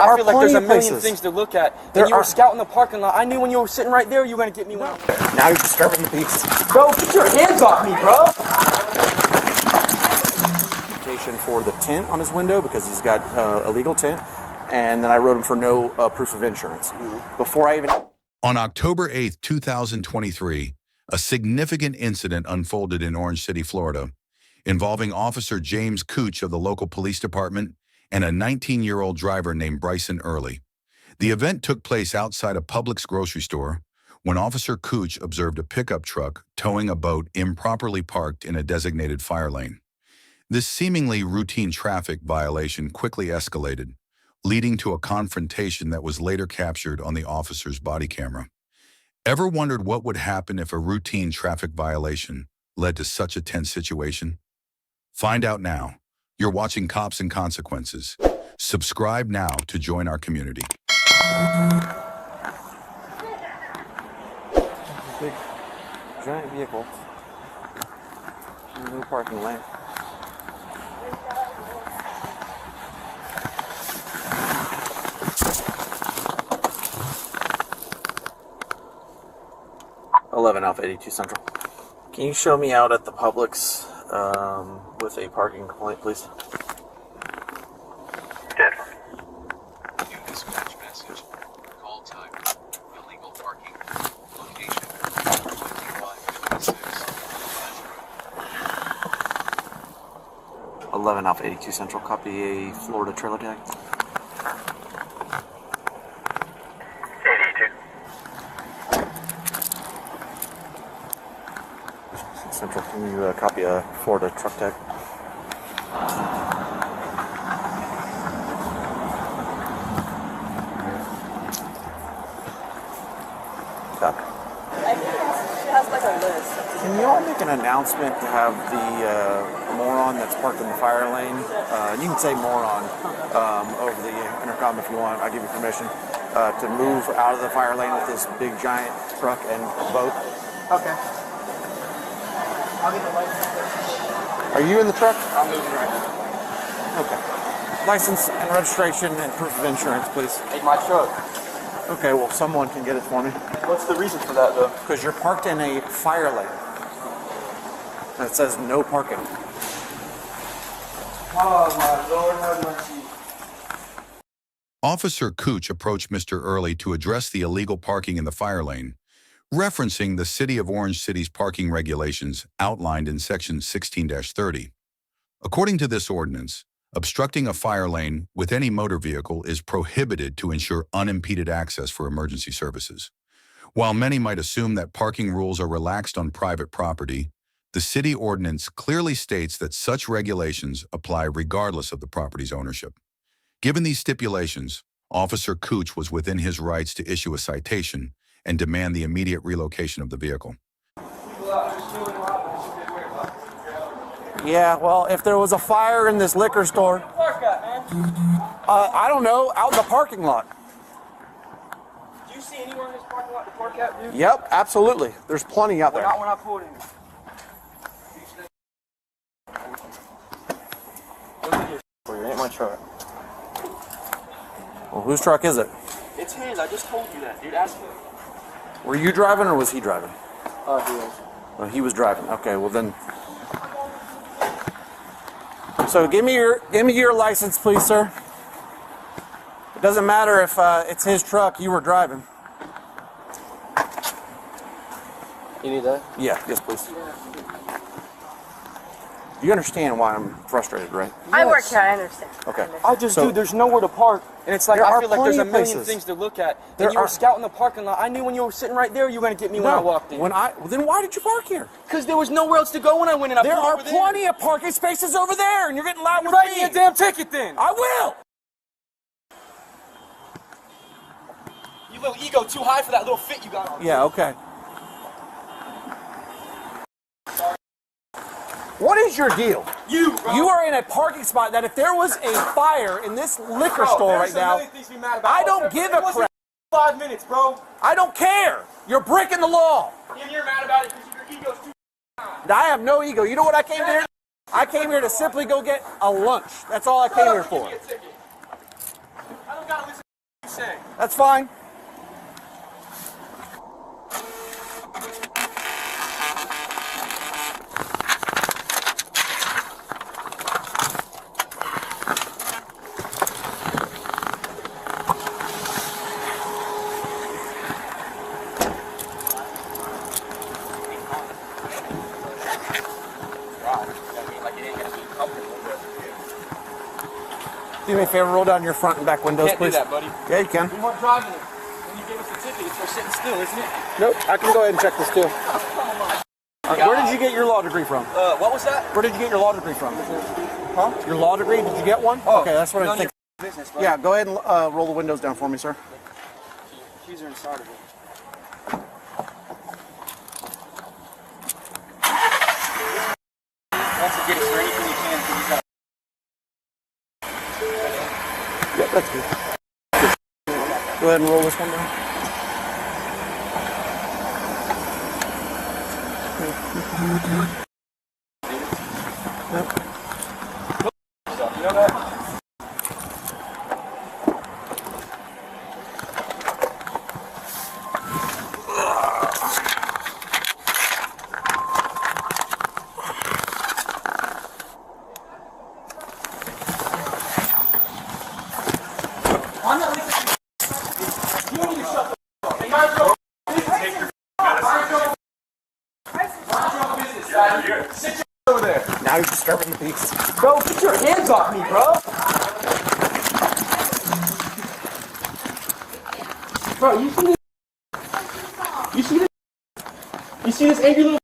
I feel like there's a million things to look at. And you were scouting the parking lot. I knew when you were sitting right there, you were going to get me one. Now you're disturbing the peace. Bro, get your hands off me, bro. For the tint on his window because he's got illegal tint, and then I wrote him for no proof of insurance. Before I even... On October 8th, 2023, a significant incident unfolded in Orange City, Florida, involving Officer James Cooch of the local police department and a 19-year-old driver named Bryson Early. The event took place outside a Publix grocery store when Officer Cooch observed a pickup truck towing a boat improperly parked in a designated fire lane. This seemingly routine traffic violation quickly escalated, leading to a confrontation that was later captured on the officer's body camera. Ever wondered what would happen if a routine traffic violation led to such a tense situation? Find out now. You're watching Cops and Consequences. Subscribe now to join our community. Big, giant vehicle. No parking lane. Alpha 82 Central. Can you show me out at the Publix with a parking complaint, please? Dead. New dispatch message. Call time. Illegal parking. Location. 2556. 11 Alpha 82 Central. Copy a Florida trailer tag. 82. Central, can you copy a Florida truck tag? Copy. She has like a list. Can you all make an announcement to have the moron that's parked in the fire lane, and you can say moron over the intercom if you want, I'll give you permission, to move out of the fire lane with this big giant truck and boat? Okay. I'll get the license. Are you in the truck? I'm moving right now. Okay. License and registration and proof of insurance, please. Hey, my truck. Okay, well, someone can get it for me. What's the reason for that, though? Because you're parked in a fire lane. And it says no parking. Oh, my Lord, have mercy. Officer Cooch approached Mr. Early to address the illegal parking in the fire lane, referencing the City of Orange City's parking regulations outlined in Section 16-30. According to this ordinance, obstructing a fire lane with any motor vehicle is prohibited to ensure unimpeded access for emergency services. While many might assume that parking rules are relaxed on private property, the city ordinance clearly states that such regulations apply regardless of the property's ownership. Given these stipulations, Officer Cooch was within his rights to issue a citation and demand the immediate relocation of the vehicle. Yeah, well, if there was a fire in this liquor store, I don't know, out in the parking lot. Do you see anywhere in this parking lot to park at, dude? Yep, absolutely. There's plenty out there. Not when I pulled in. It ain't my truck. Well, whose truck is it? It's his. I just told you that, dude. Ask him. Were you driving or was he driving? Dude. Well, he was driving. Okay, well then. So give me your license, please, sir. It doesn't matter if it's his truck. You were driving. You need that? Yeah. Yes, please. You understand why I'm frustrated, right? I work here, I understand. Okay. Dude, there's nowhere to park. And it's like, I feel like there's a million places. things to look at. And you were scouting the parking lot. I knew when you were sitting right there, you were going to get me when I walked in. Then why did you park here? Because there was nowhere else to go when I went in. There are plenty of parking spaces over there, and you're getting loud with Write me. me a damn ticket then. I will. You little ego too high for that little fit you got on. Yeah, okay. What is your deal? You are in a parking spot that if there was a fire in this liquor store right now, I don't give a crap. 5 minutes, bro. I don't care. You're breaking the law. And you're mad about it because your ego's too I have no ego. You know what I came here? I came here to simply go get a lunch. That's all I came here for. I don't gotta That's fine. Do me a favor, roll down your front and back windows, Can't please. do that, buddy. Yeah, you can. We weren't driving it. When you gave us the ticket, it's for sitting still, isn't it? Nope, I can go ahead and check this too. Where did you get your law degree from? What was that? Where did you get your law degree from? Huh? Your law degree, did you get one? Oh, okay, that's what I think. Business, buddy. Yeah, go ahead and roll the windows down for me, sir. Keys are inside of it. Wants to get us for anything you can. So you gotta... Yep, that's good. Go ahead and roll this one down. Yep. You know that? I'm not listening. You don't need to shut the fuck up. Hey, mind your business, guy. Sit your over there. Now you're disturbing the peace. Bro, get your hands off me, bro. Bro, you see this? You see this? You see this angry little?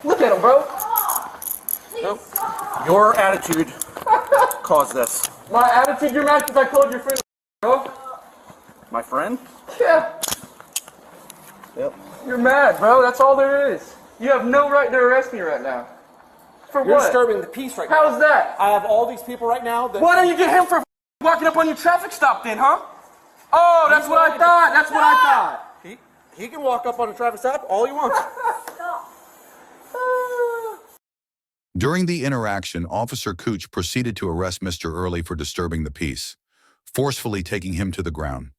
Look at him, bro. Nope. Your attitude caused this. My attitude, you're mad because I called your friend, bro. My friend? Yeah. Yep. You're mad, bro. That's all there is. You have no right to arrest me right now. For You're what? disturbing the peace right now. How's that? I have all these people right now that... Why don't you get him for walking up on your traffic stop then, huh? Oh, that's what I thought. That's what I thought. He can walk up on a traffic stop all he wants. During the interaction, Officer Cooch proceeded to arrest Mr. Early for disturbing the peace, forcefully taking him to the ground.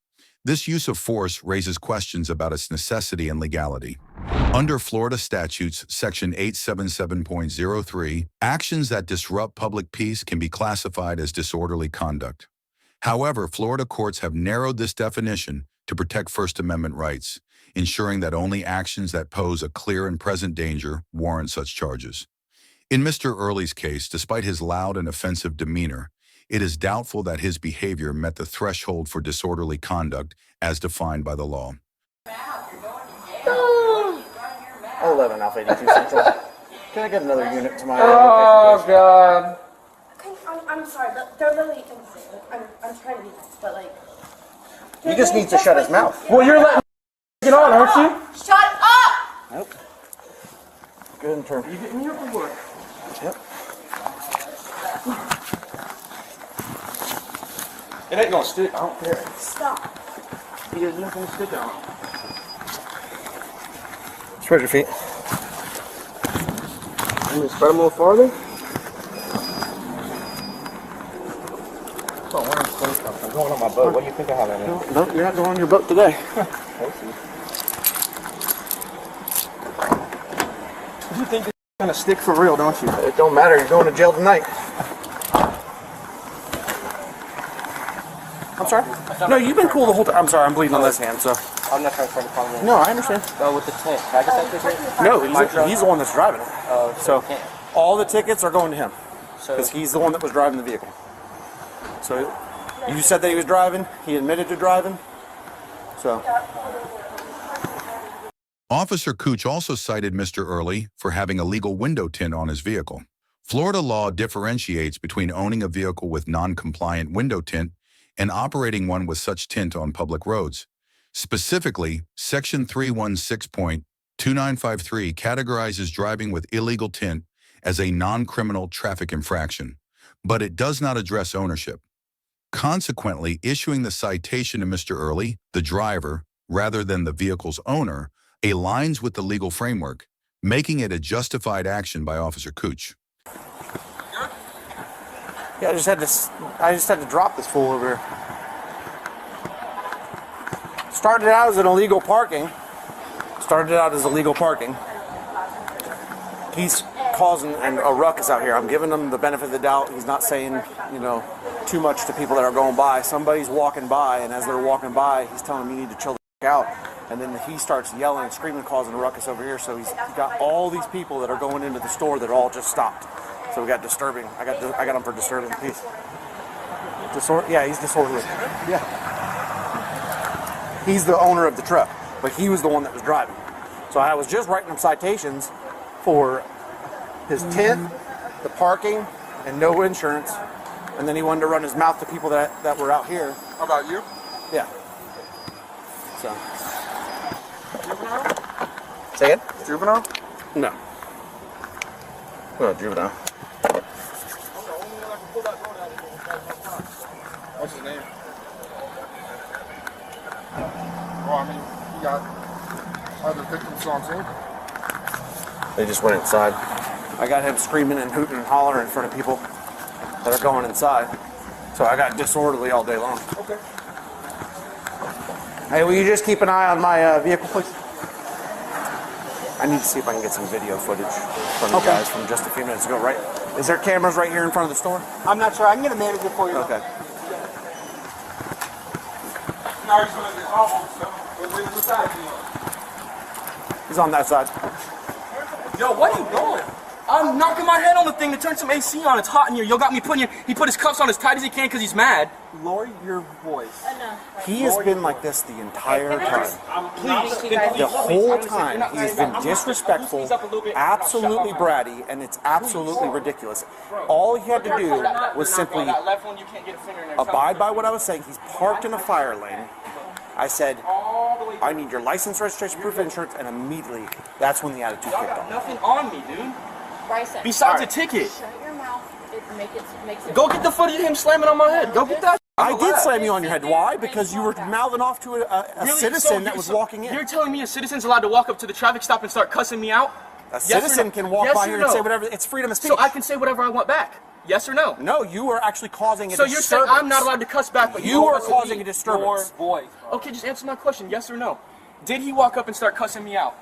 This use of force raises questions about its necessity and legality. Under Florida statutes, Section 877.03, actions that disrupt public peace can be classified as disorderly conduct. However, Florida courts have narrowed this definition to protect First Amendment rights, ensuring that only actions that pose a clear and present danger warrant such charges. In Mr. Early's case, despite his loud and offensive demeanor, it is doubtful that his behavior met the threshold for disorderly conduct as defined by the law. 11 Alpha 82 Central. Can I get another unit to my Oh, God. I'm sorry, but they're literally insane. I'm trying to be nice, but like... He just needs to shut his mouth. Well, you're letting get on, aren't you? Shut up! Nope. Good in turn. You getting here for what? Yep. It ain't gonna stick. I don't care. Stop. There's nothing to stick on. Spread your feet. I'm gonna spread them a little farther. Oh, where am I supposed to? I'm going on my boat. What do you think I have in it? No, you're not going on your boat today. You think this is gonna stick for real, don't you? It don't matter. You're going to jail tonight. I'm sorry? No, you've been cool the whole time. I'm sorry. I'm bleeding on this hand, so. I'm not trying to find a problem. No, I understand. Oh, with the tent. Can I get that ticket? No, he's the one that's driving it. So okay. all the tickets are going to him So because he's the one that was driving the vehicle. So you said that he was driving. He admitted to driving. So. Officer Cooch also cited Mr. Early for having a legal window tint on his vehicle. Florida law differentiates between owning a vehicle with non-compliant window tint and operating one with such tint on public roads. Specifically, Section 316.2953 categorizes driving with illegal tint as a non-criminal traffic infraction, but it does not address ownership. Consequently, issuing the citation to Mr. Early, the driver, rather than the vehicle's owner, aligns with the legal framework, making it a justified action by Officer Cooch. Yeah, I just had to drop this fool over here. Started out as an illegal parking. He's causing a ruckus out here. I'm giving him the benefit of the doubt. He's not saying, you know, too much to people that are going by. Somebody's walking by, and as they're walking by, he's telling them you need to chill the f*** out. And then he starts yelling and screaming, causing a ruckus over here. So he's got all these people that are going into the store that are all just stopped. So we got disturbing. I got him for disturbing. He's yeah, he's disorderly. Yeah. He's the owner of the truck, but he was the one that was driving. So I was just writing him citations for his tent, the parking, and no insurance. And then he wanted to run his mouth to people that were out here. How about you? Yeah. So. Juvenile? Say it? Juvenile? No. Well, juvenile. What's his name? Well, I mean, he got other victims on scene. They just went inside. I got him screaming and hooting and hollering in front of people that are going inside. So I got disorderly all day long. Okay. Hey, will you just keep an eye on my vehicle, please? I need to see if I can get some video footage from the guys from just a few minutes ago, right? Is there cameras right here in front of the store? I'm not sure. I can get a manager for you. Okay. Now he's going to get almost. What side is he on? He's on that side. Yo, what are you doing? I'm knocking my head on the thing to turn some AC on. It's hot in here. Yo got me he put his cuffs on as tight as he can because he's mad. Lower your voice. He has been like this the entire time. Please. The whole time he's been disrespectful, absolutely bratty, and it's absolutely ridiculous. All he had to do was simply abide by what I was saying. He's parked in a fire lane. I said, I need your license, registration, proof of insurance, and immediately, that's when the attitude kicked off. Nothing on me, dude. Bryson. Besides a ticket. Shut your mouth. It makes it. Go get the footage of him slamming on my head. Go get that. I did slam you on your head. Why? Because you were mouthing off to a citizen that was walking in. You're telling me a citizen's allowed to walk up to the traffic stop and start cussing me out? A citizen can walk by here and say whatever. It's freedom of speech. So I can say whatever I want back. Yes or no? No, you were actually causing a so disturbance. So you're saying I'm not allowed to cuss back, but you were causing a disturbance. Voice. Okay, just answer my question. Yes or no? Did he walk up and start cussing me out?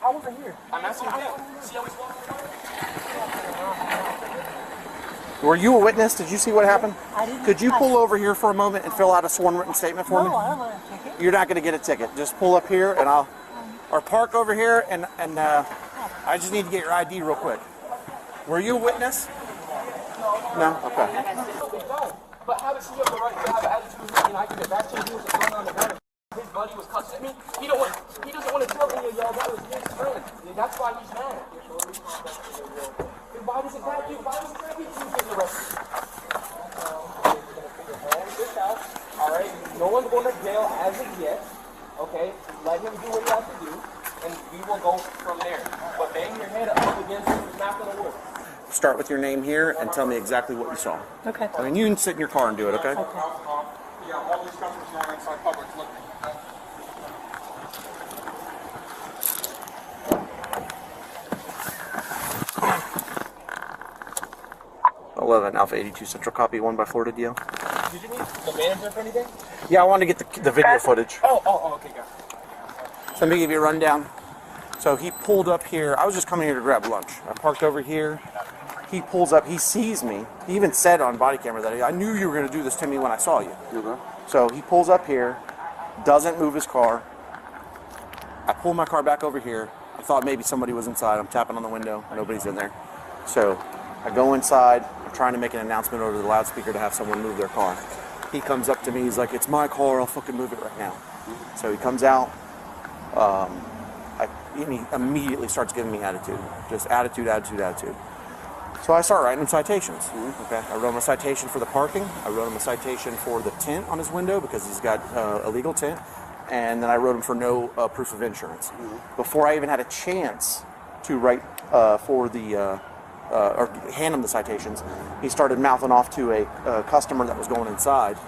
I wasn't here. I'm asking him. See how he's walking around? Were you a witness? Did you see what happened? I didn't. Could you pull over here for a moment and fill out a sworn written statement for me? No, I don't want a ticket. You're not going to get a ticket. Just pull up here and or park over here and I just need to get your ID real quick. Were you a witness? No? Okay. But how does he have the right to have an attitude with me and I can get back to him? He was going on the ground. His buddy was cussing at me. He doesn't want to tell any of y'all that was his friend. That's why he's mad. Why doesn't that do? Why doesn't that get you getting arrested? This out. All right. No one's going to jail as of yet. Okay. Let him do what he has to do, and we will go from there. But bang your head up against him is not going to work. Start with your name here and tell me exactly what you saw. Okay. I mean, you can sit in your car and do it, okay? Yeah, all these customers are inside Publix looking. 11 Alpha 82 Central, copy 1 by Florida DL. Did you need the manager for anything? Yeah, I wanted to get the video footage. Oh, okay, got it. So let me give you a rundown. So he pulled up here. I was just coming here to grab lunch. I parked over here. He pulls up. He sees me. He even said on body camera that I knew you were going to do this to me when I saw you. Okay. So he pulls up here, doesn't move his car. I pull my car back over here. I thought maybe somebody was inside. I'm tapping on the window. Nobody's in there. So I go inside. I'm trying to make an announcement over the loudspeaker to have someone move their car. He comes up to me. He's like, "It's my car. I'll fucking move it right now." So he comes out. And he immediately starts giving me attitude. Just attitude. So I start writing him citations. Okay. I wrote him a citation for the parking. I wrote him a citation for the tint on his window because he's got illegal tint. And then I wrote him for no proof of insurance. Before I even had a chance to write for the or hand him the citations, he started mouthing off to a customer that was going inside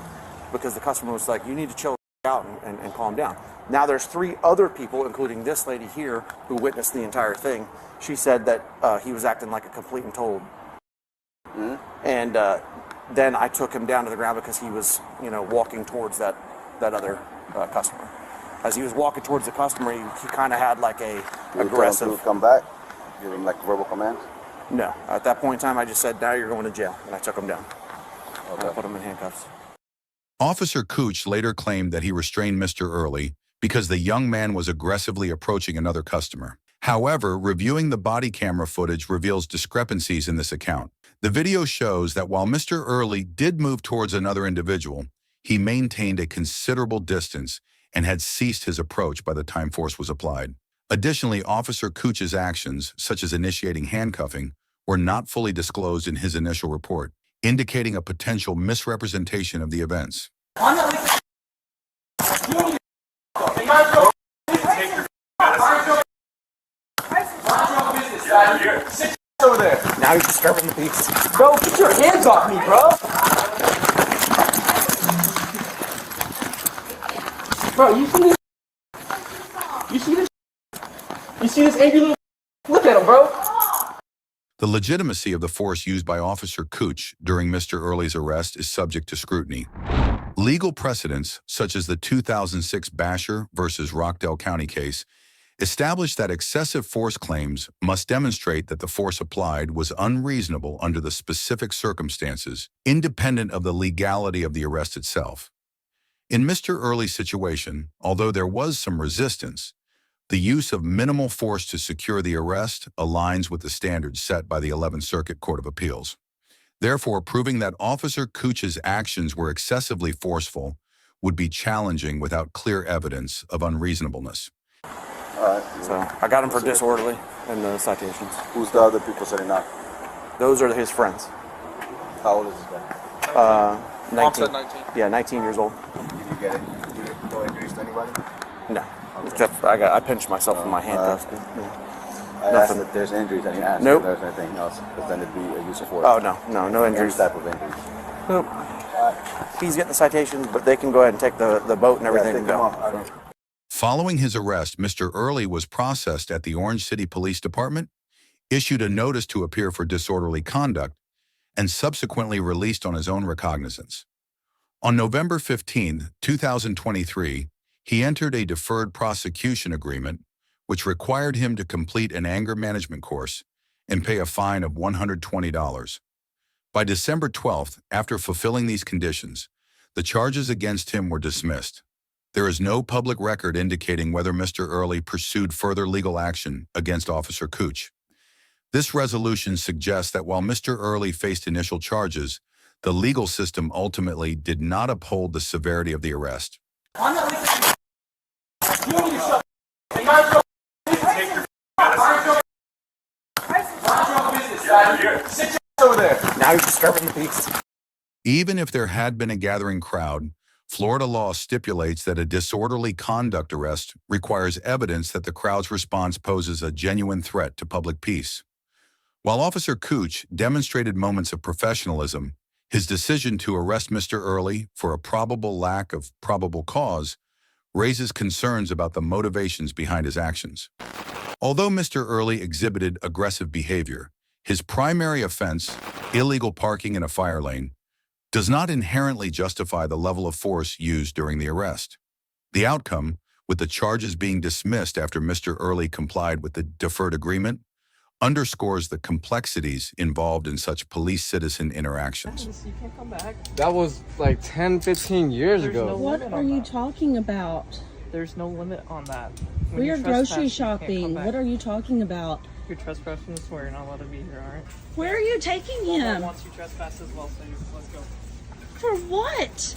because the customer was like, "You need to chill out and calm down." Now there's 3 other people, including this lady here, who witnessed the entire thing. She said that he was acting like a complete and total. And then I took him down to the ground because he was, walking towards that other customer. as he was walking towards the customer, he kind of had like a aggressive. To come back, give him like verbal commands. No, at that point in time, I just said, "Now you're going to jail," and I took him down. Okay. I put him in handcuffs. Officer Cooch later claimed that he restrained Mr. Early because the young man was aggressively approaching another customer. However, reviewing the body camera footage reveals discrepancies in this account. The video shows that while Mr. Early did move towards another individual, he maintained a considerable distance and had ceased his approach by the time force was applied. Additionally, Officer Cooch's actions, such as initiating handcuffing, were not fully disclosed in his initial report, indicating a potential misrepresentation of the events. Over there. Now you're disturbing the peace. Bro, get your hands off me, bro. Bro, you see this? You see this? You see this angry little? Look at him, bro. The legitimacy of the force used by Officer Cooch during Mr. Early's arrest is subject to scrutiny. Legal precedents, such as the 2006 Basher versus Rockdale County case, established that excessive force claims must demonstrate that the force applied was unreasonable under the specific circumstances, independent of the legality of the arrest itself. In Mr. Early's situation, although there was some resistance, the use of minimal force to secure the arrest aligns with the standards set by the 11th Circuit Court of Appeals. Therefore, proving that Officer Cooch's actions were excessively forceful would be challenging without clear evidence of unreasonableness. All right. So I got him for disorderly in the citations. Who's the other people sitting out? Those are his friends. How old is this guy? 19. Mom said 19. Yeah, 19 years old. Did you get it? Did you get no injuries to anybody? No. Except I pinched myself in my handcuffs. I asked if there's injuries, and you asked Nope. if there's anything else, because then it'd be a use of force. Oh, no Any injuries. type of injuries. Nope. He's getting the citations, but they can go ahead and take the boat and everything and Take them go. off. Following his arrest, Mr. Early was processed at the Orange City Police Department, issued a notice to appear for disorderly conduct, and subsequently released on his own recognizance. On November 15, 2023, he entered a deferred prosecution agreement, which required him to complete an anger management course and pay a fine of $120. By December 12th, after fulfilling these conditions, the charges against him were dismissed. There is no public record indicating whether Mr. Early pursued further legal action against Officer Cooch. This resolution suggests that while Mr. Early faced initial charges, the legal system ultimately did not uphold the severity of the arrest. Over there. Now you're disturbing the peace. Even if there had been a gathering crowd, Florida law stipulates that a disorderly conduct arrest requires evidence that the crowd's response poses a genuine threat to public peace. While Officer Cooch demonstrated moments of professionalism, his decision to arrest Mr. Early for a probable lack of probable cause raises concerns about the motivations behind his actions. Although Mr. Early exhibited aggressive behavior, his primary offense, illegal parking in a fire lane, does not inherently justify the level of force used during the arrest. The outcome, with the charges being dismissed after Mr. Early complied with the deferred agreement, underscores the complexities involved in such police-citizen interactions. You can't come back. That was like 10, 15 years ago. What are you talking about? There's no limit on that. When We you are trespass, grocery you can't come shopping. back. What are you talking about? You're trespassing, so you're not allowed to be here, alright? Where are you taking Walmart him? wants you trespass as well, so let's go. For what?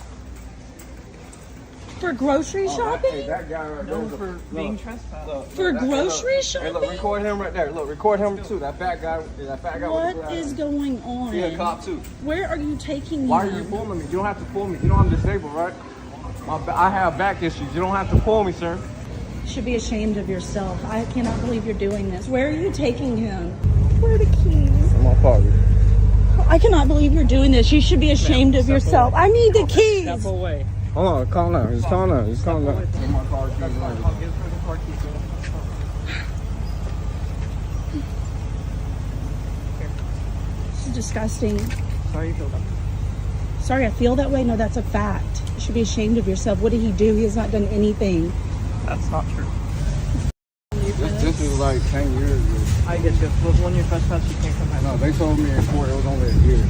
For grocery shopping? That guy right No, there. for being trespassed. For grocery Hey, shopping? look, record him right there. Look, record him too. That fat guy. That fat guy. What is going on? He a cop too. Where are you taking Why are him? you pulling me? You don't have to pull me. You know I'm disabled, right? I have back issues. You don't have to pull me, sir. You should be ashamed of yourself. I cannot believe you're doing this. Where are you taking him? Where are the keys? I'm gonna call you. I cannot believe you're doing this. You should be ashamed of yourself. I need the keys. Step away. Hold on, calm down. Just calm down. Just calm down. I'll give her the car keys. This is disgusting. Sorry you feel that. Sorry, I feel that way. No, that's a fact. You should be ashamed of yourself. What did he do? He has not done anything. That's not true. This is like 10 years ago. I get you. But when you trespass, you can't come back. No, they told me in court it was only a year.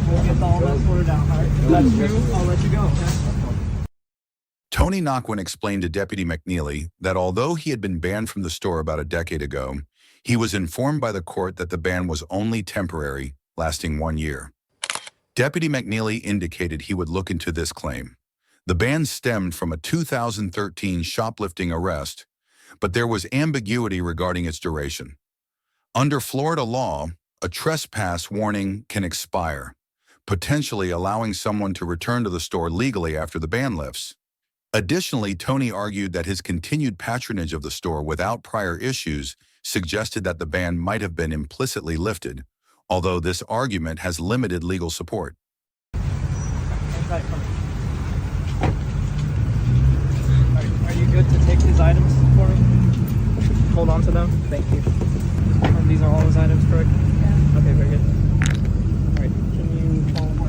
We'll get all that sorted out, alright? If that's true, I'll let you go, okay? Tony Nockwin explained to Deputy McNeely that although he had been banned from the store about a decade ago, he was informed by the court that the ban was only temporary, lasting 1 year. Deputy McNeely indicated he would look into this claim. The ban stemmed from a 2013 shoplifting arrest, but there was ambiguity regarding its duration. Under Florida law, a trespass warning can expire, potentially allowing someone to return to the store legally after the ban lifts. Additionally, Tony argued that his continued patronage of the store without prior issues suggested that the ban might have been implicitly lifted, although this argument has limited legal support. Are you good to take these items for me? Hold on to them. Thank you. These are all his items, correct? Yeah. Okay, very good. All right, can you follow more?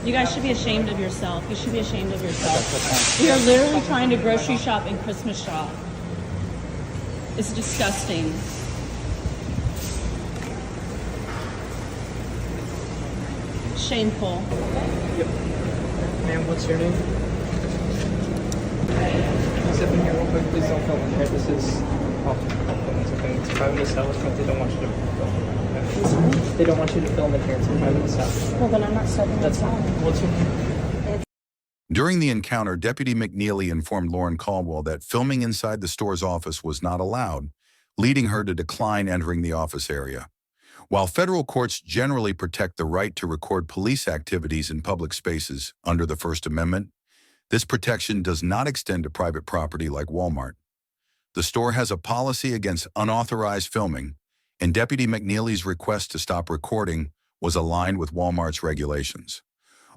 You guys should be ashamed of yourself. You should be ashamed of yourself. We are literally trying to grocery shop and Christmas shop. It's disgusting. Shameful. Yep. Ma'am, what's your name? Can you step in here real quick? Please don't film in here. This is... Oh, that's okay. It's a private establishment. They don't want you to film. Okay? They don't want you to film in here. It's a private establishment. Well, then I'm not stepping That's fine. inside. What's your name? During the encounter, Deputy McNeely informed Lauren Caldwell that filming inside the store's office was not allowed, leading her to decline entering the office area. While federal courts generally protect the right to record police activities in public spaces under the First Amendment, this protection does not extend to private property like Walmart. The store has a policy against unauthorized filming, and Deputy McNeely's request to stop recording was aligned with Walmart's regulations.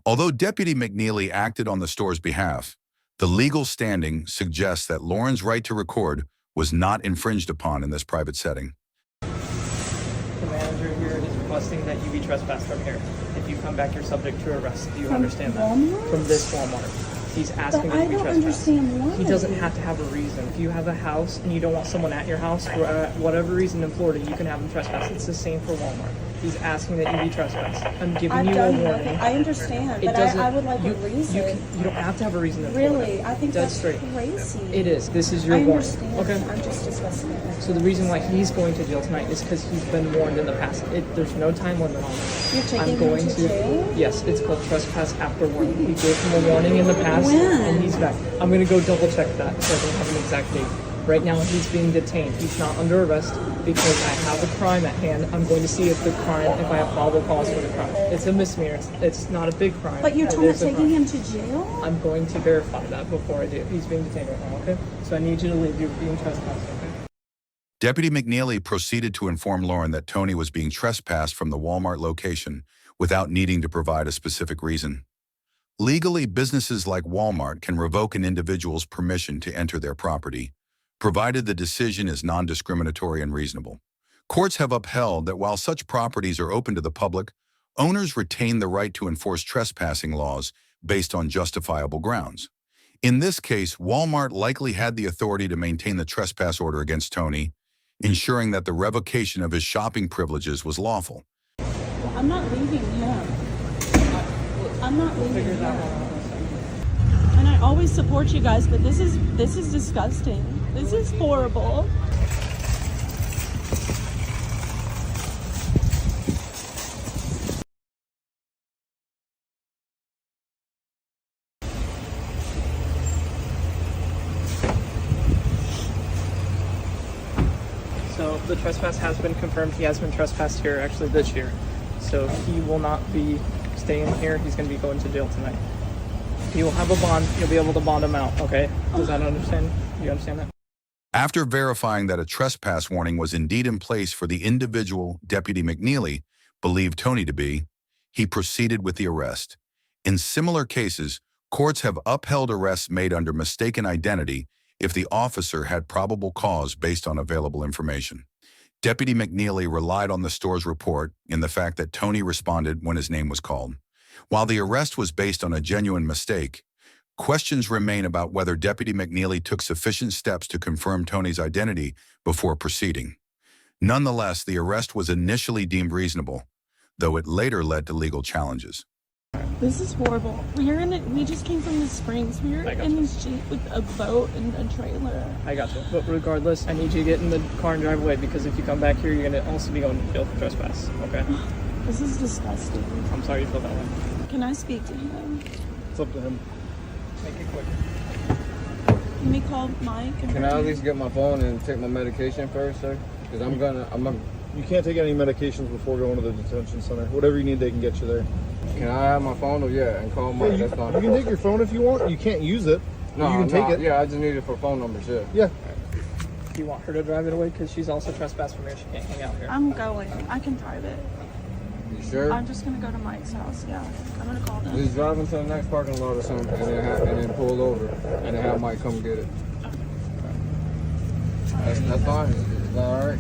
Although Deputy McNeely acted on the store's behalf, the legal standing suggests that Lauren's right to record was not infringed upon in this private setting. The manager here is requesting that you be trespassed from here. If you come back, you're subject to arrest. Do you understand that? Walmart? From this Walmart. He's asking But you I to be don't trespassed. understand why. He doesn't have to have a reason. If you have a house and you don't want someone at your house for whatever reason in Florida, you can have them trespass. It's the same for Walmart. He's asking that you be trespassed. I'm giving I've you a done warning. nothing. I understand, It but doesn't- I would like a reason. You don't have to have a reason in Florida. Really? I think Dead that's straight. crazy. It is. This is your I warning. understand. Okay. I'm just discussing it. So the reason why he's going to jail tonight is because he's been warned in the past. There's no time limit on it. You're taking I'm him going to jail? Yes, it's called trespass after warning. We gave him a warning in the past, When? and he's back. I'm going to go double check that so I don't have an exact date. Right now, he's being detained. He's not under arrest because I have a crime at hand. I'm going to see if if I have probable cause for the crime. It's a misdemeanor. It's not a big crime. But you're It talking is a taking crime. him to jail? I'm going to verify that before I do. He's being detained right now, okay? So I need you to leave. You're being trespassed, okay? Deputy McNeely proceeded to inform Lauren that Tony was being trespassed from the Walmart location without needing to provide a specific reason. Legally, businesses like Walmart can revoke an individual's permission to enter their property, provided the decision is non-discriminatory and reasonable. Courts have upheld that while such properties are open to the public, owners retain the right to enforce trespassing laws based on justifiable grounds. In this case, Walmart likely had the authority to maintain the trespass order against Tony, ensuring that the revocation of his shopping privileges was lawful. Well, I'm not leaving him. I'm not leaving him. And I always support you guys, but this is disgusting. This is horrible. So the trespass has been confirmed. He has been trespassed here actually this year. So he will not be staying here. He's going to be going to jail tonight. He will have a bond. You'll be able to bond him out, okay? Does that understand? Do you understand that? After verifying that a trespass warning was indeed in place for the individual Deputy McNeely believed Tony to be, he proceeded with the arrest. In similar cases, courts have upheld arrests made under mistaken identity if the officer had probable cause based on available information. Deputy McNeely relied on the store's report in the fact that Tony responded when his name was called. While the arrest was based on a genuine mistake, questions remain about whether Deputy McNeely took sufficient steps to confirm Tony's identity before proceeding. Nonetheless, the arrest was initially deemed reasonable, though it later led to legal challenges. This is horrible. We just came from the Springs. We were in this Jeep with a boat and a trailer. I got you. But regardless, I need you to get in the car and drive away, because if you come back here, you're going to also be going to jail for trespass. Okay? This is disgusting. I'm sorry you feel that way. Can I speak to him? It's up to him. Make it quick. Can we call Mike? Can I at least get my phone and take my medication first, sir? Because you can't take any medications before going to the detention center. Whatever you need, they can get you there. Can I have my phone? And call Mike. Yeah, that's fine. You can take your phone if you want. You can't use it. No, you can take it. Yeah, I just need it for phone numbers. Yeah. Do you want her to drive it away? Because she's also trespassed from here. She can't hang out here. I'm going. I can drive it. You sure? I'm just going to go to Mike's house. Yeah. I'm going to call them. Just drive into the next parking lot or something, and then pull over, and then have Mike come get it. That's fine. Is that all right?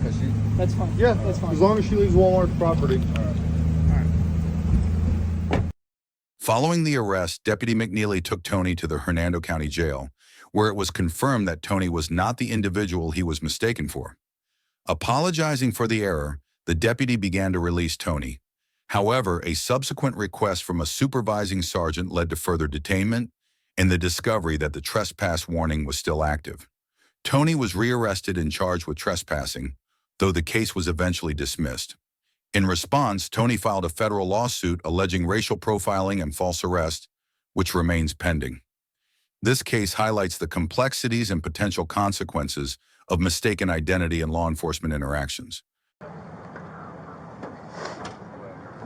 That's fine. Yeah, that's fine. As long as she leaves Walmart's property. Following the arrest, Deputy McNeely took Tony to the Hernando County Jail, where it was confirmed that Tony was not the individual he was mistaken for. Apologizing for the error, the deputy began to release Tony. However, a subsequent request from a supervising sergeant led to further detainment and the discovery that the trespass warning was still active. Tony was rearrested and charged with trespassing, though the case was eventually dismissed. In response, Tony filed a federal lawsuit alleging racial profiling and false arrest, which remains pending. This case highlights the complexities and potential consequences of mistaken identity in law enforcement interactions. You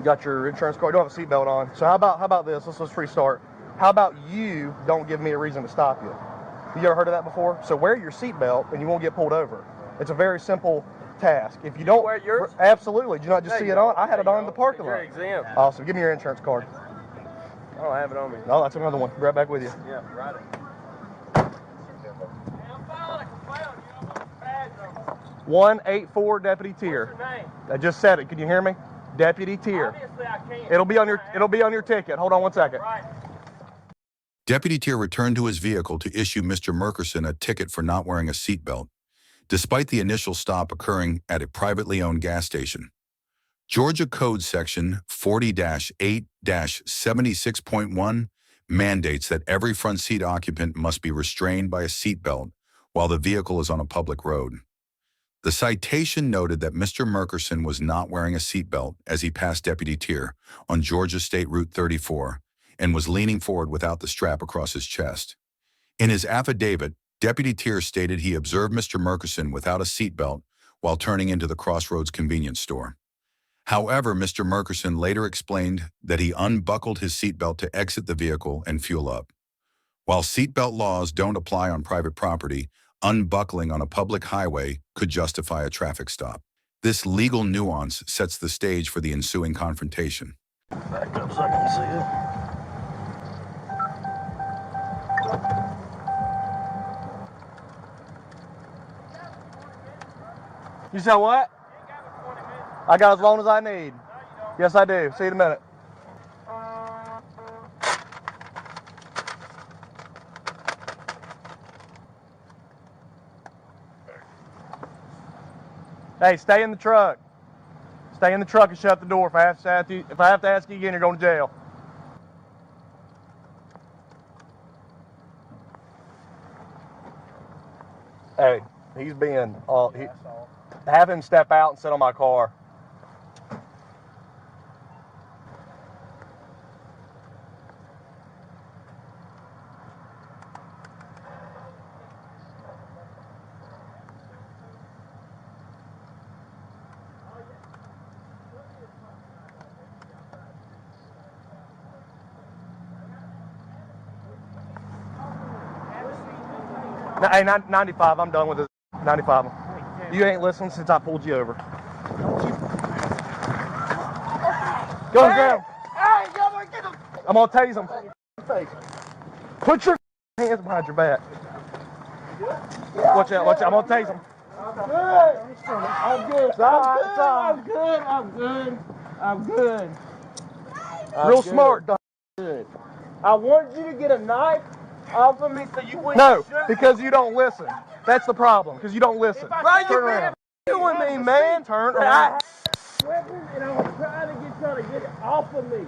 got your insurance card, you don't have a seatbelt on. So how about this? Let's restart. How about you don't give me a reason to stop you? You ever heard of that before? So wear your seatbelt and you won't get pulled over. It's a very simple task. If you don't wear yours, absolutely. Did you not just see it on? I had it on in the parking lot. You're exempt. Awesome. Give me your insurance card. I don't have it on me. No, that's another one. Be right back with you. Yeah, right. 184 Deputy Tier. What's your name? I just said it. Can you hear me? Deputy Tier. Obviously I can't. It'll be on your ticket. Hold on one second. Right. Deputy Tier returned to his vehicle to issue Mr. Murkerson a ticket for not wearing a seatbelt, despite the initial stop occurring at a privately owned gas station. Georgia Code Section 40-8-76.1 mandates that every front seat occupant must be restrained by a seatbelt while the vehicle is on a public road. The citation noted that Mr. Murkerson was not wearing a seatbelt as he passed Deputy Tier on Georgia State Route 34 and was leaning forward without the strap across his chest. In his affidavit, Deputy Tier stated he observed Mr. Murkerson without a seatbelt while turning into the Crossroads convenience store. However, Mr. Murkerson later explained that he unbuckled his seatbelt to exit the vehicle and fuel up. While seatbelt laws don't apply on private property, unbuckling on a public highway could justify a traffic stop. This legal nuance sets the stage for the ensuing confrontation. Back up so I can see it. You said what? I got as long as I need. Yes, I do. See you in a minute. Hey, stay in the truck. Stay in the truck and shut the door. If I have to ask you again, you're going to jail. Hey, he's being have him step out and sit on my car. Hey, 95, I'm done with this. 95. You ain't listening since I pulled you over. Go on, grab him. I'm gonna tase him. Put your hands behind your back. Watch out, watch out. I'm gonna tase him. I'm good. I'm good. I'm good. I'm good. Real smart. Good. I wanted you to get a knife off of me so you wouldn't No, shoot me. because you don't listen. That's the problem, because you don't listen. Bro, you Turn around. doing me, man. Turn I around. had a weapon and I was trying to get it off of me.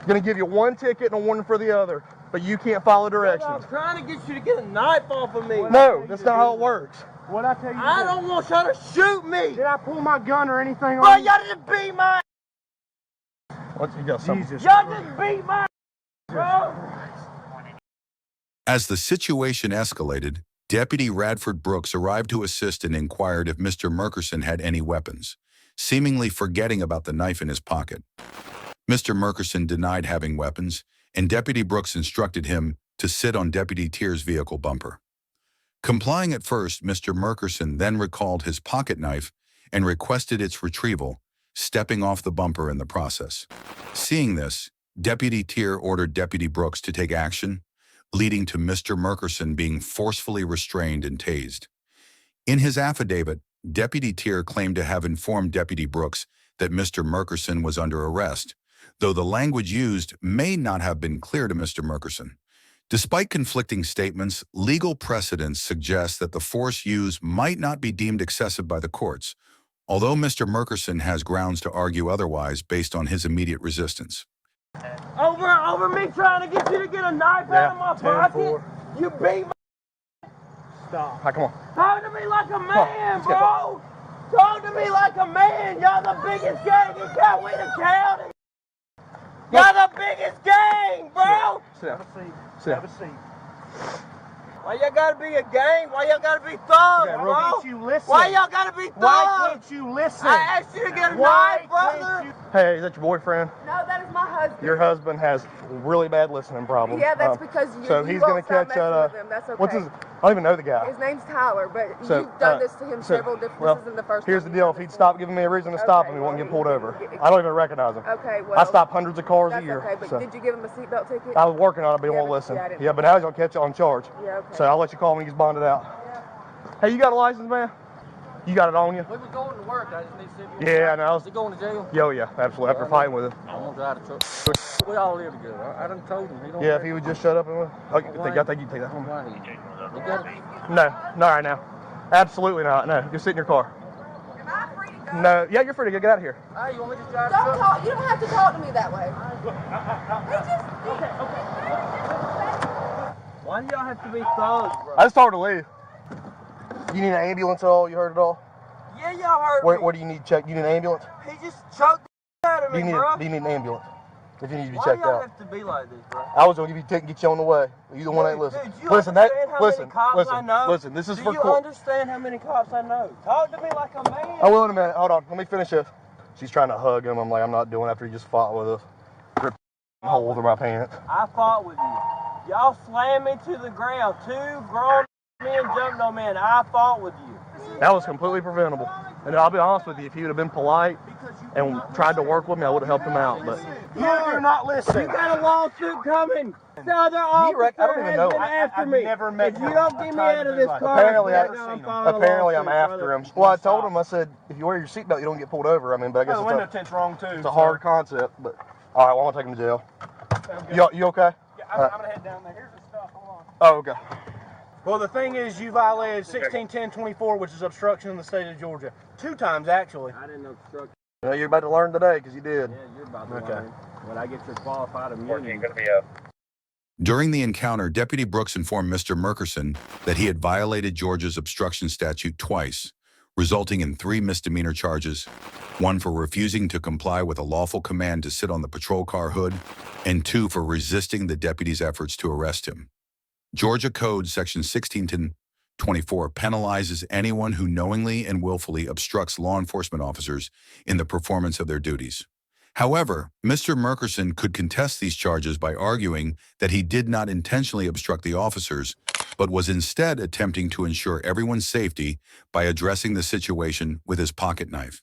Gonna give you one ticket and a warning for the other, but you can't follow directions. I'm trying to get you to get a knife off of me. No, that's not how it works. What I tell you? I don't want y'all to shoot me. Did I pull my gun or anything Bro, on you? y'all just beat my Once you got something. Jesus. Y'all just beat my bro. As the situation escalated, Deputy Radford Brooks arrived to assist and inquired if Mr. Murkerson had any weapons, seemingly forgetting about the knife in his pocket. Mr. Murkerson denied having weapons, and Deputy Brooks instructed him to sit on Deputy Tier's vehicle bumper. Complying at first, Mr. Murkerson then recalled his pocket knife and requested its retrieval, stepping off the bumper in the process. Seeing this, Deputy Tier ordered Deputy Brooks to take action, leading to Mr. Murkerson being forcefully restrained and tased. In his affidavit, Deputy Tier claimed to have informed Deputy Brooks that Mr. Murkerson was under arrest, though the language used may not have been clear to Mr. Murkerson. Despite conflicting statements, legal precedents suggest that the force used might not be deemed excessive by the courts, although Mr. Murkerson has grounds to argue otherwise based on his immediate resistance. Over me trying to get you to get a knife out of my pocket. You beat my. Stop. Right, come on. Talk to me like a man, bro. Talk to me like a man. Y'all the biggest gang in Coweta County. Y'all the biggest gang, bro. Sit down. Have a seat. Why y'all gotta be a gang? Why y'all gotta be thugs, Yeah, bro? can't you listen? Why y'all gotta be thugs? Why can't you listen? I asked you to get a Why knife, brother. can't you? Hey, is that your boyfriend? No, that is my husband. Your husband has really bad listening problems. Yeah, that's because you. So you he's won't gonna stop catch messing with him. That's okay. What's his? I don't even know the guy. His name's Tyler, but So, you've done this to him several different. well, This isn't the first here's time the you've deal. done If he'd this stop giving me a reason to stop him, he won't get pulled over. I don't even recognize him. Okay, well. I stop hundreds of cars a That's year. okay, but so. did you give him a seatbelt ticket? I was working on it, but he Yeah, won't but- listen. yeah, I didn't- Yeah, but now he's gonna catch you on charge. Yeah, okay. So I'll let you call him when he gets bonded out. Hey, you got a license, man? You got it on you? We was going to work. I just need to see if Yeah, I know. Is he going to jail? Yo, yeah, absolutely. After fighting with him. I'm gonna drive the truck. We all live together. I done told him. He don't Yeah, if he would just shut up and. Oh, I think you can take that home. He got it. No, not right now. Absolutely not. No, just sit in your car. Am I free to go? No, yeah, you're free to go. Get out of here. Hey, you want me to drive the Don't truck? talk. You don't have to talk to me that way. Why do y'all have to be thugs, bro? I just told her to leave. You need an ambulance at all? You heard it all? Yeah, y'all heard Where, me. where do you need check? You need an ambulance? He just choked the out of Do me, you need bro. do you need an ambulance? If you need to be Why checked y'all out. have to be like this, bro? I was gonna give you a ticket and get you on the way. You the one that ain't listen. Dude, you Listen, understand how many cops I know? listen. This is Do for you court. understand how many cops I know? Talk to me like a man. I will in a minute. Hold on. Let me finish this. She's trying to hug him. I'm like, I'm not doing it after he just fought with us. Ripped hole through my pants. I fought with you. Y'all slammed me to the ground. Two grown men jumped on me and I fought with you. That was completely preventable. And I'll be honest with you, if he would have been polite and tried to work with me, I would have helped him out. But You do not listen. You got a lawsuit coming. The other I don't officer even has know. been after I've me. never met If you him. don't get me out of this car, Apparently, right now, I'm filing a apparently I'm lawsuit, after brother. him. Well, I told him, I said, if you wear your seatbelt, you don't get pulled over. I mean, but I guess The window tint's wrong too. it's a hard concept. But all right, well, I'm gonna take him to jail. You okay? Yeah, I'm gonna head down there. Here's the stuff. Hold on. Oh, okay. Well, the thing is, you violated 1610-24, which is obstruction in the state of Georgia. 2 times, actually. I didn't obstruct. Well, you're about to learn today because you did. Yeah, you're about to Okay. learn when I get your qualified immunity. During the encounter, Deputy Brooks informed Mr. Murkerson that he had violated Georgia's obstruction statute twice, resulting in 3 misdemeanor charges, one for refusing to comply with a lawful command to sit on the patrol car hood, and 2 for resisting the deputy's efforts to arrest him. Georgia Code Section 1610-24 penalizes anyone who knowingly and willfully obstructs law enforcement officers in the performance of their duties. However, Mr. Murkerson could contest these charges by arguing that he did not intentionally obstruct the officers, but was instead attempting to ensure everyone's safety by addressing the situation with his pocket knife.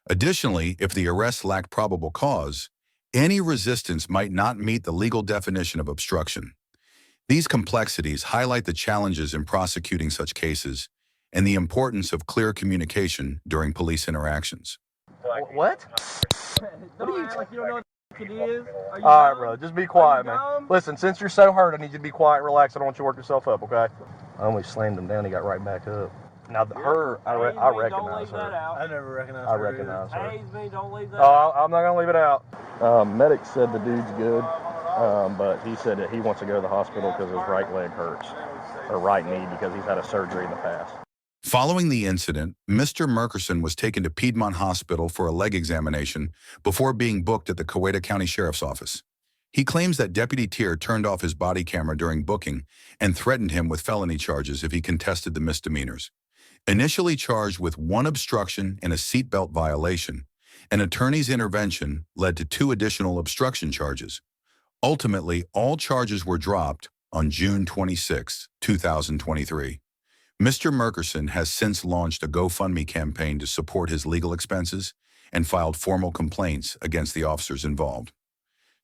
Additionally, if the arrest lacked probable cause, any resistance might not meet the legal definition of obstruction. These complexities highlight the challenges in prosecuting such cases and the importance of clear communication during police interactions. What? What are you like? You don't know what it is? Are you All right, dumb? bro. Just be quiet, man. dumb? Listen, since you're so hurt, I need you to be quiet and relax. I don't want you to work yourself up, okay? I only slammed him down. He got right back up. Now, I recognize her. I never recognized I her. recognize her. Haze, don't leave that Oh, I'm not going to leave it out. Medic said the dude's good, but he said that he wants to go to the hospital because his right leg hurts, or right knee, because he's had a surgery in the past. Following the incident, Mr. Merkerson was taken to Piedmont Hospital for a leg examination before being booked at the Coweta County Sheriff's Office. He claims that Deputy Tier turned off his body camera during booking and threatened him with felony charges if he contested the misdemeanors. Initially charged with 1 obstruction and a seatbelt violation, an attorney's intervention led to 2 additional obstruction charges. Ultimately, all charges were dropped on June 26, 2023. Mr. Merkerson has since launched a GoFundMe campaign to support his legal expenses and filed formal complaints against the officers involved.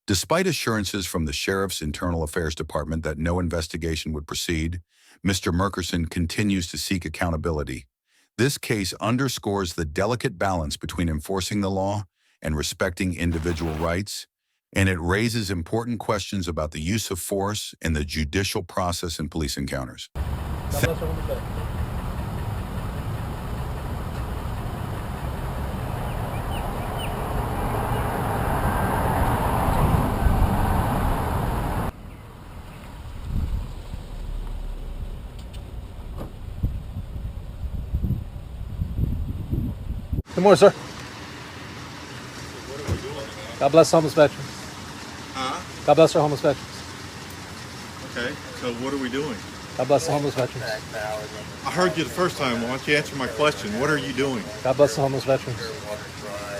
Despite assurances from the Sheriff's Internal Affairs Department that no investigation would proceed, Mr. Merkerson continues to seek accountability. This case underscores the delicate balance between enforcing the law and respecting individual rights, and it raises important questions about the use of force and the judicial process in police encounters. Good morning, sir. God bless homeless veterans. Huh? God bless our homeless veterans. Okay, so what are we doing? God bless the homeless veterans. I heard you the first time. Why don't you answer my question? What are you doing? God bless the homeless veterans.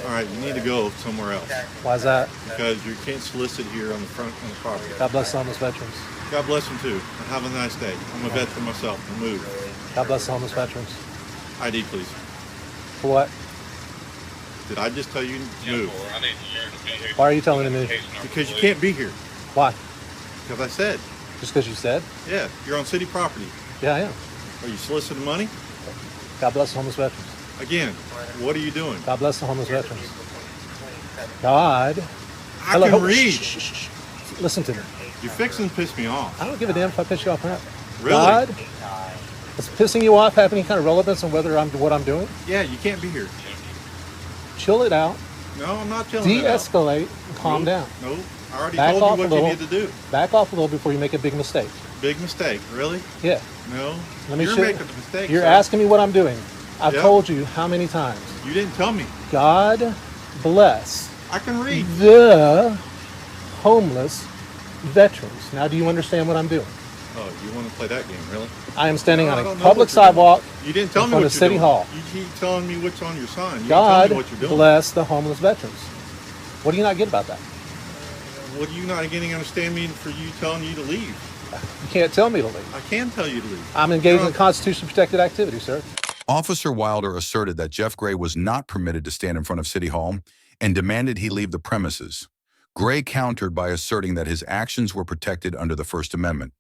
All right, you need to go somewhere else. Why is that? Because you can't solicit here on the property. God bless the homeless veterans. God bless them too. And have a nice day. I'm a veteran myself. And move. God bless the homeless veterans. ID, please. For what? Did I just tell you to move? Why are you telling me? Because you can't be here. Why? Because I said. Just because you said? Yeah, you're on city property. Yeah, I am. Are you soliciting money? God bless the homeless veterans. Again, what are you doing? God bless the homeless veterans. God. I can read. Shh. Listen to me. You're fixing to piss me off. I don't give a damn if I piss you off or not. Really? God, is pissing you off have any kind of relevance on whether what I'm doing? Yeah, you can't be here. Chill it out. No, I'm not chilling it out. De-escalate and calm down. No, I already Back told off you a what you little. need to do. Back off a little before you make a big mistake. Big mistake, really? Yeah. No, Let me you're show making a mistake. You're sir. asking me what I'm doing. I've Yep. told you how many times. You didn't tell me. God bless I can read. the homeless veterans. Now, do you understand what I'm doing? Oh, you want to play that game, really? I am standing No, I on a don't know public what you're sidewalk You didn't tell in me front what of you're City doing. Hall. You keep telling me what's on your sign. You God didn't tell me what you're doing. bless the homeless veterans. What do you not get about that? What do you not getting understand me for you telling you to leave? You can't tell me to leave. I can tell you to leave. I'm engaged in Constitution-protected activity, sir. Officer Wilder asserted that Jeff Gray was not permitted to stand in front of City Hall and demanded he leave the premises. Gray countered by asserting that his actions were protected under the First Amendment.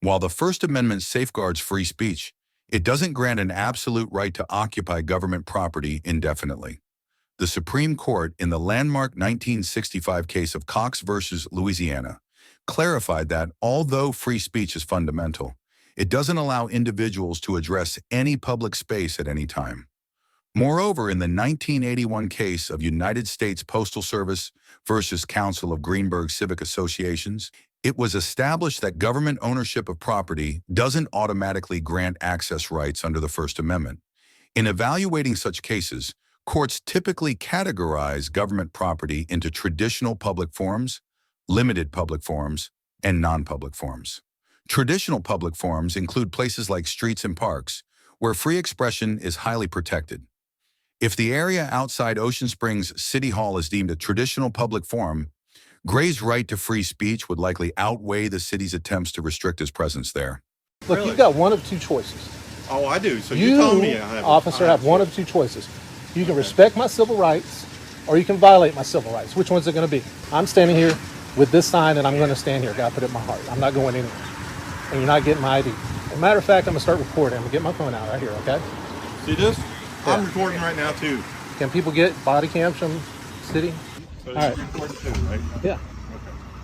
While the First Amendment safeguards free speech, it doesn't grant an absolute right to occupy government property indefinitely. The Supreme Court, in the landmark 1965 case of Cox versus Louisiana, clarified that although free speech is fundamental, it doesn't allow individuals to address any public space at any time. Moreover, in the 1981 case of United States Postal Service versus Council of Greenberg Civic Associations, it was established that government ownership of property doesn't automatically grant access rights under the First Amendment. In evaluating such cases, courts typically categorize government property into traditional public forms, limited public forms, and non-public forms. Traditional public forms include places like streets and parks, where free expression is highly protected. If the area outside Ocean Springs City Hall is deemed a traditional public forum, Gray's right to free speech would likely outweigh the city's attempts to restrict his presence there. Look, Really? you've got one of two choices. Oh, I do. So You, you're telling me I have officer, have one of two choices. You can respect my civil rights, or you can violate my civil rights. Which one's it going to be? I'm standing here with this sign, and I'm going to stand here. God put it in my heart. I'm not going anywhere. And you're not getting my ID. a matter of fact, I'm gonna start recording. I'm gonna get my phone out right here, okay? See this? Yeah. I'm recording right now too. Can people get body cams from city? So All you're right. recording too, right? Yeah. Okay.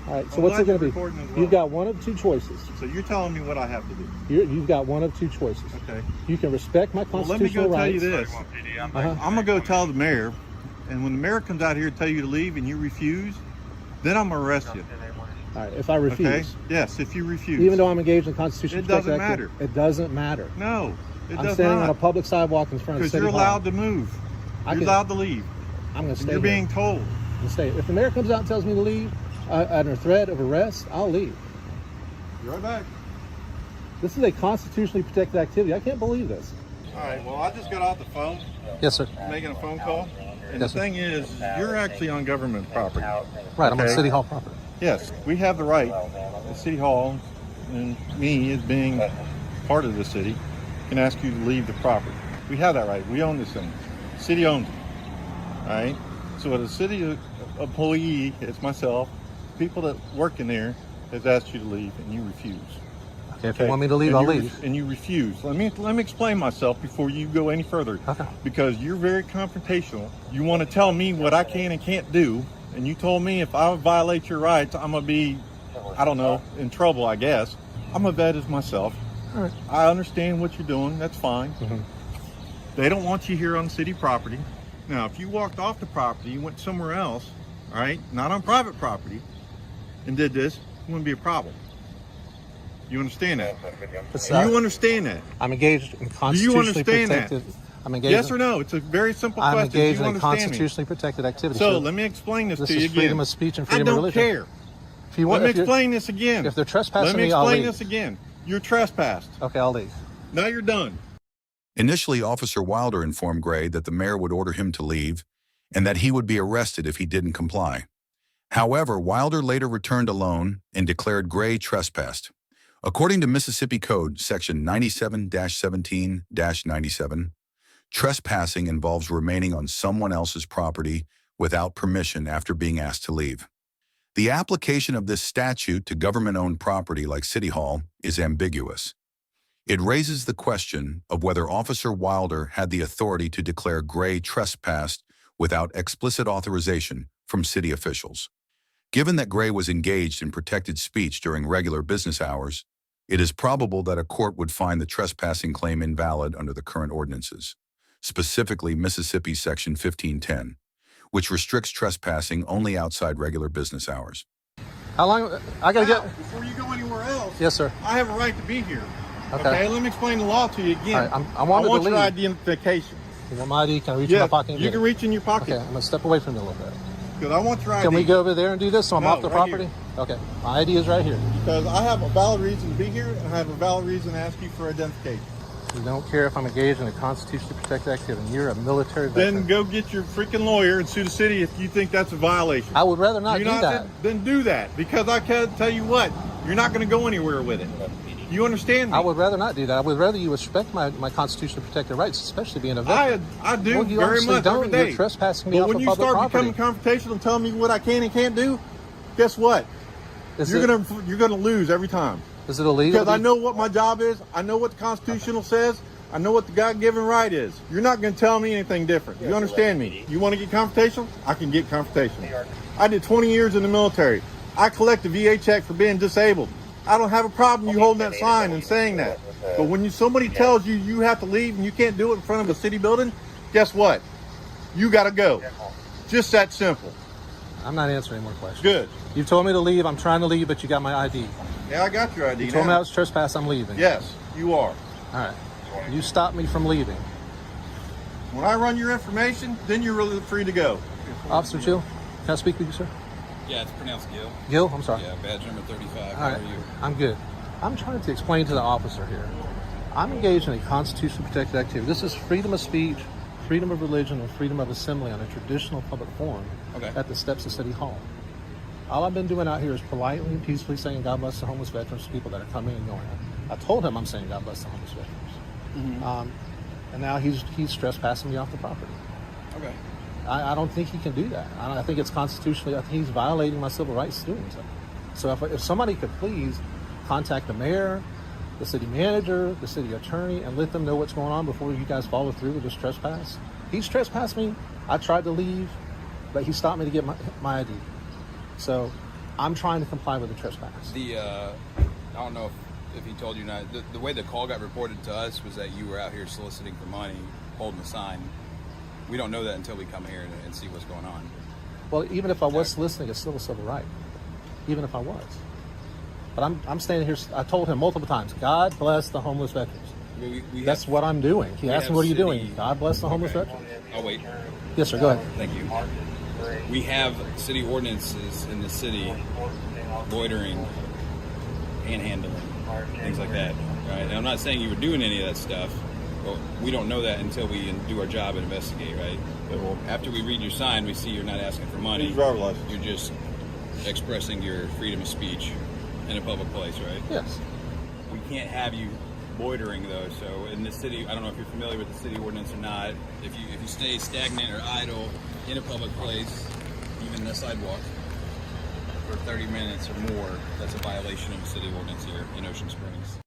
All right. So I'm what's it glad going to you're be? recording as well. You've got one of two choices. So you're telling me what I have to do. You've got one of two choices. Okay. You can respect my Well, let me constitutional go tell rights. you this. I'm gonna go tell the mayor, and when the mayor comes out here to tell you to leave and you refuse, then I'm gonna arrest you. All right. If I refuse. Okay? Yes, if you refuse. Even though I'm engaged in constitutional It doesn't protected matter. activity, it doesn't matter. No, it I'm does standing not. on a public sidewalk in front of Because City you're Hall. allowed to move. You're allowed to leave. I'm going to stay You're here. being told. I'm gonna stay. If the mayor comes out and tells me to leave under threat of arrest, I'll leave. Be right back. This is a constitutionally protected activity. I can't believe this. All right, well, I just got off the phone. Yes, sir. Making a phone call. And Yes, the thing is, you're actually on government property. Right, I'm on Okay? City Hall property. Yes, we have the right, the City Hall, and me as being part of the city, can ask you to leave the property. We have that right. We own this thing. The city owns it. All right? So the city employee, it's myself, people that work in there, has asked you to leave, and you refuse. Okay, if you want me to leave, And I'll you leave. And you refuse. Let me explain myself before you go any further. Okay. Because you're very confrontational. You want to tell me what I can and can't do, and you told me if I violate your rights, I'm gonna be, I don't know, in trouble, I guess. I'm a vet as myself. All right. I understand what you're doing. That's fine. Mm-hmm. They don't want you here on city property. Now, if you walked off the property, you went somewhere else, all right, not on private property, and did this, it wouldn't be a problem. You understand that? Do you understand that? I'm engaged in Do you constitutionally understand protected. that? I'm engaged. Yes or no? It's a very simple I'm question. Do engaged you in a understand me? constitutionally protected activity. So let me explain this This to you is again. freedom of speech and freedom I of don't religion. care. If you want, Let me if you're- explain this again. If they're trespassing Let me me, I'll explain leave. this again. You're trespassed. Okay, I'll leave. Now you're done. Initially, Officer Wilder informed Gray that the mayor would order him to leave and that he would be arrested if he didn't comply. However, Wilder later returned alone and declared Gray trespassed. According to Mississippi Code, Section 97-17-97, trespassing involves remaining on someone else's property without permission after being asked to leave. The application of this statute to government-owned property like City Hall is ambiguous. It raises the question of whether Officer Wilder had the authority to declare Gray trespassed without explicit authorization from city officials. Given that Gray was engaged in protected speech during regular business hours, it is probable that a court would find the trespassing claim invalid under the current ordinances, specifically Mississippi Section 1510, which restricts trespassing only outside regular business hours. How long? I gotta get. Before you go anywhere else, Yes, sir. I have a right to be here. Okay. Let me explain the law to you again. All right, I wanted want to your leave. identification. You want my ID? Can I reach in my pocket and you get can it? reach in your pocket. Okay, I'm gonna step away from you a little bit. Because I want your ID. Can we go over there and do this so I'm No, off the right property? here. Okay, my ID is right here. Because I have a valid reason to be here, and I have a valid reason to ask you for identification. You don't care if I'm engaged in a constitutionally protected activity. You're a military veteran. Then go get your freaking lawyer and sue the city if you think that's a violation. I would rather not Do do not that. Then do that. Because I can tell you what, you're not going to go anywhere with it. You understand me? I would rather not do that. I would rather you respect my constitutionally protected rights, especially being a veteran. I do Well, you very obviously much don't. every day. You're trespassing me But off when of you public start property. becoming confrontational and telling me what I can and can't do, guess what? You're gonna lose every time. Is it illegal? Because I know what my job is. I know what the Constitutional says. I know what the God-given right is. You're not going to tell me anything different. You understand me? You want to get confrontational? I can get confrontational. I did 20 years in the military. I collect a VA check for being disabled. I don't have a problem you holding that sign and saying that. But when somebody tells you you have to leave and you can't do it in front of a city building, guess what? You got to go. Just that simple. I'm not answering any more questions. Good. You told me to leave. I'm trying to leave, but you got my ID. Yeah, I got your ID You told me now. I was trespassed. I'm leaving. Yes, you are. All right. You stopped me from leaving. When I run your information, then you're really free to go. Officer Jill, can I speak with you, sir? Yeah, it's pronounced Gil. Gil, I'm sorry. Yeah, badge number 35. All How right. are you? I'm good. I'm trying to explain to the officer here. I'm engaged in a constitutionally protected activity. This is freedom of speech, freedom of religion, and freedom of assembly on a traditional public forum at the steps of City Hall. All I've been doing out here is politely and peacefully saying God bless the homeless veterans, people that are coming and going. I told him I'm saying God bless the homeless veterans. And now he's trespassing me off the property. Okay. I don't think he can do that. I think it's constitutionally, I think he's violating my civil rights doing so. So if somebody could please contact the mayor, the city manager, the city attorney, and let them know what's going on before you guys follow through with this trespass? He's trespassed me. I tried to leave, but he stopped me to get my ID. So I'm trying to comply with the trespass. I don't know if he told you not. The way the call got reported to us was that you were out here soliciting for money, holding a sign. We don't know that until we come here and see what's going on. Well, even if I was soliciting, it's still a civil right. Even if I was. But I'm standing here, I told him multiple times, God bless the homeless veterans. That's what I'm doing. He asked me, what are you doing? God bless the homeless veterans. Oh, wait. Yes, sir, go ahead. Thank you. We have city ordinances in the city, loitering, panhandling, things like that, right? And I'm not saying you were doing any of that stuff, but we don't know that until we do our job and investigate, right? But after we read your sign, we see you're not asking for money. You're just expressing your freedom of speech in a public place, right? Yes. We can't have you loitering though. So in the city, I don't know if you're familiar with the city ordinance or not. If you stay stagnant or idle in a public place, even the sidewalk, for 30 minutes or more, that's a violation of the city ordinance here in Ocean Springs.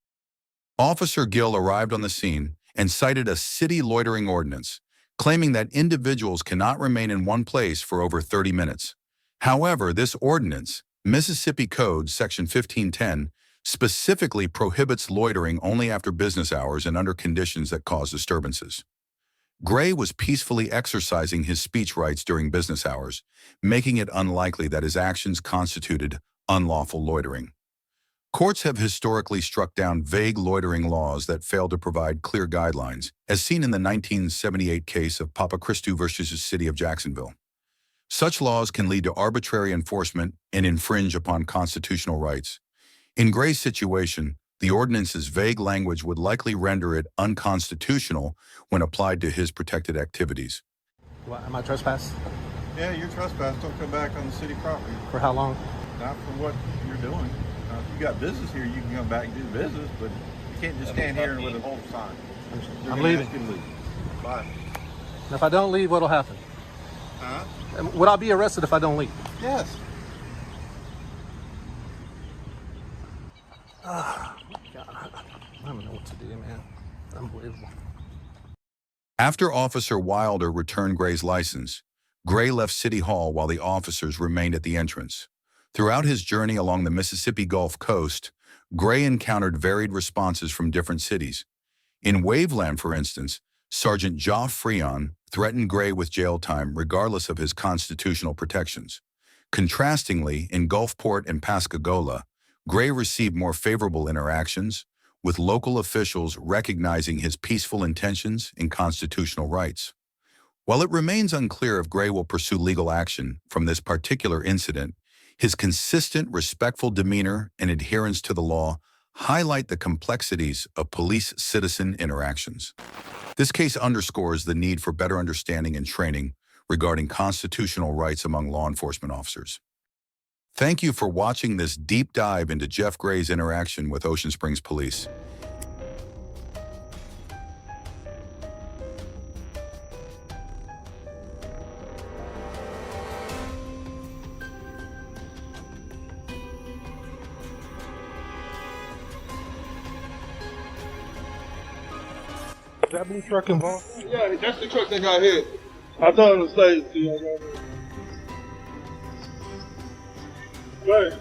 Officer Gill arrived on the scene and cited a city loitering ordinance, claiming that individuals cannot remain in one place for over 30 minutes. However, this ordinance, Mississippi Code Section 1510, specifically prohibits loitering only after business hours and under conditions that cause disturbances. Gray was peacefully exercising his speech rights during business hours, making it unlikely that his actions constituted unlawful loitering. Courts have historically struck down vague loitering laws that fail to provide clear guidelines, as seen in the 1978 case of Papa Christou versus the City of Jacksonville. Such laws can lead to arbitrary enforcement and infringe upon constitutional rights. In Gray's situation, the ordinance's vague language would likely render it unconstitutional when applied to his protected activities. Am I trespassed? Yeah, you're trespassed. Don't come back on the city property. For how long? Not for what you're doing. If you got business here, you can come back and do business, but you can't just stand here with a whole sign. I'm leaving. Leave. Bye. And if I don't leave, what'll happen? Huh? Would I be arrested if I don't leave? Yes. God, I don't know what to do, man. Unbelievable. After Officer Wilder returned Gray's license, Gray left City Hall while the officers remained at the entrance. Throughout his journey along the Mississippi Gulf Coast, Gray encountered varied responses from different cities. In Waveland, for instance, Sergeant Joff Freon threatened Gray with jail time regardless of his constitutional protections. Contrastingly, in Gulfport and Pascagoula, Gray received more favorable interactions, with local officials recognizing his peaceful intentions and constitutional rights. While it remains unclear if Gray will pursue legal action from this particular incident, his consistent, respectful demeanor and adherence to the law highlight the complexities of police-citizen interactions. This case underscores the need for better understanding and training regarding constitutional rights among law enforcement officers. Thank you for watching this deep dive into Jeff Gray's interaction with Ocean Springs Police. Is that blue truck involved? Yeah, that's the truck that got hit. I thought it was Stacy. Right.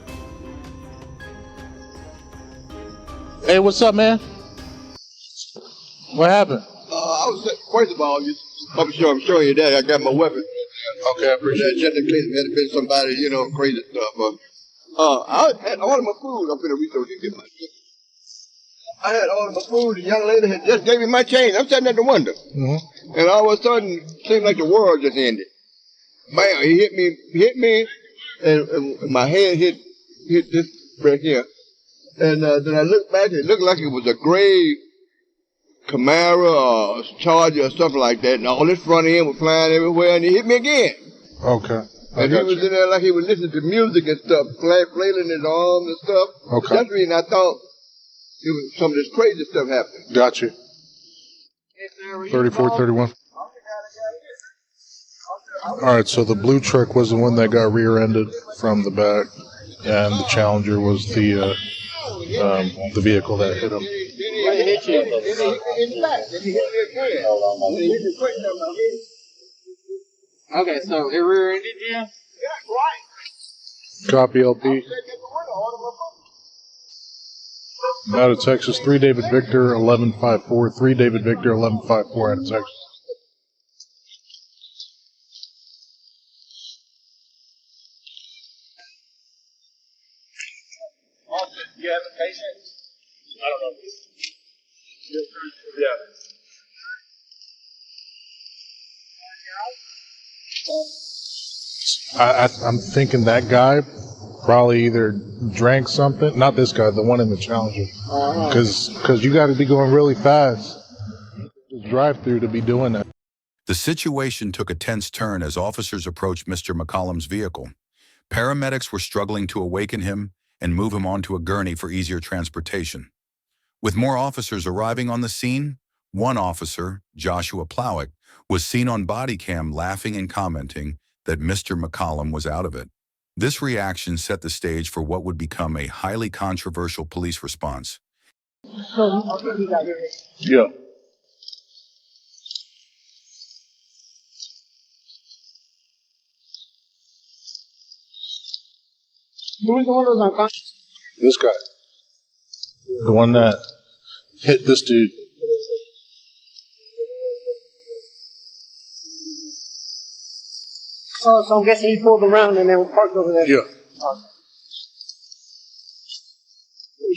Hey, what's up, man? What happened? I was first of all, I'm showing you that I got my weapon. Okay, I appreciate it. Just in case it had been somebody, crazy stuff. I had all of my food. I'm finna reach over and get my shit. I had all of my food. The young lady had just gave me my change. I'm sitting at the window. Mm-hmm. And all of a sudden, it seemed like the world just ended. Bam, he hit me, and my head hit this right here. And then I looked back, and it looked like it was a gray Camaro or Charger or something like that. And all this front end was flying everywhere, and he hit me again. Okay. And he was in there like he was listening to music and stuff, flailing his arms and stuff. Okay. That's the reason I thought it was some of this crazy stuff happening. Got you. 3431. All right, so the blue truck was the one that got rear-ended from the back, and the Challenger was the the vehicle that hit him. Okay, so it rear-ended you? Copy LP. Out of Texas, 3 David Victor, 1154. 3 David Victor, 1154 out of Texas. Do you have a patient? I don't know. Yeah. I'm thinking that guy probably either drank something. Not this guy, the one in the Challenger. Because you got to be going really fast. Drive-through to be doing that. The situation took a tense turn as officers approached Mr. McCollum's vehicle. Paramedics were struggling to awaken him and move him onto a gurney for easier transportation. With more officers arriving on the scene, one officer, Joshua Plowick, was seen on body cam laughing and commenting that Mr. McCollum was out of it. This reaction set the stage for what would become a highly controversial police response. Yeah. Who's the one who's unconscious? This guy. The one that hit this dude. Oh, so I'm guessing he pulled around and then parked over there. Yeah.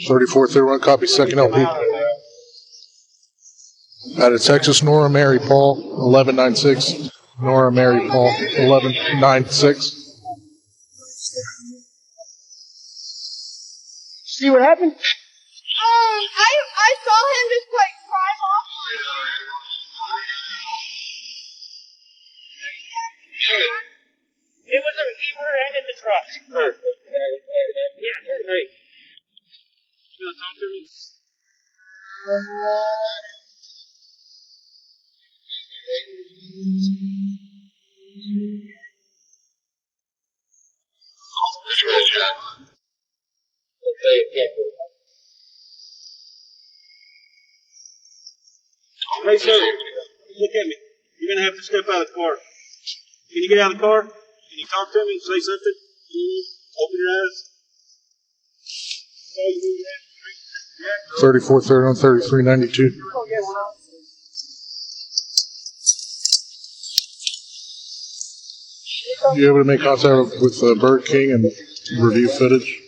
3431, copy, second LP. Out of Texas, Nora Mary Paul, 1196. Nora Mary Paul, 1196. See what happened? I saw him just like drive off. It was he rear-ended the truck. Yeah, right. You want to talk to me? Hey, sir, look at me. You're going to have to step out of the car. Can you get out of the car? Can you talk to me and say something? Open your eyes. 3431, 3392. You able to make contact with Bird King and review footage?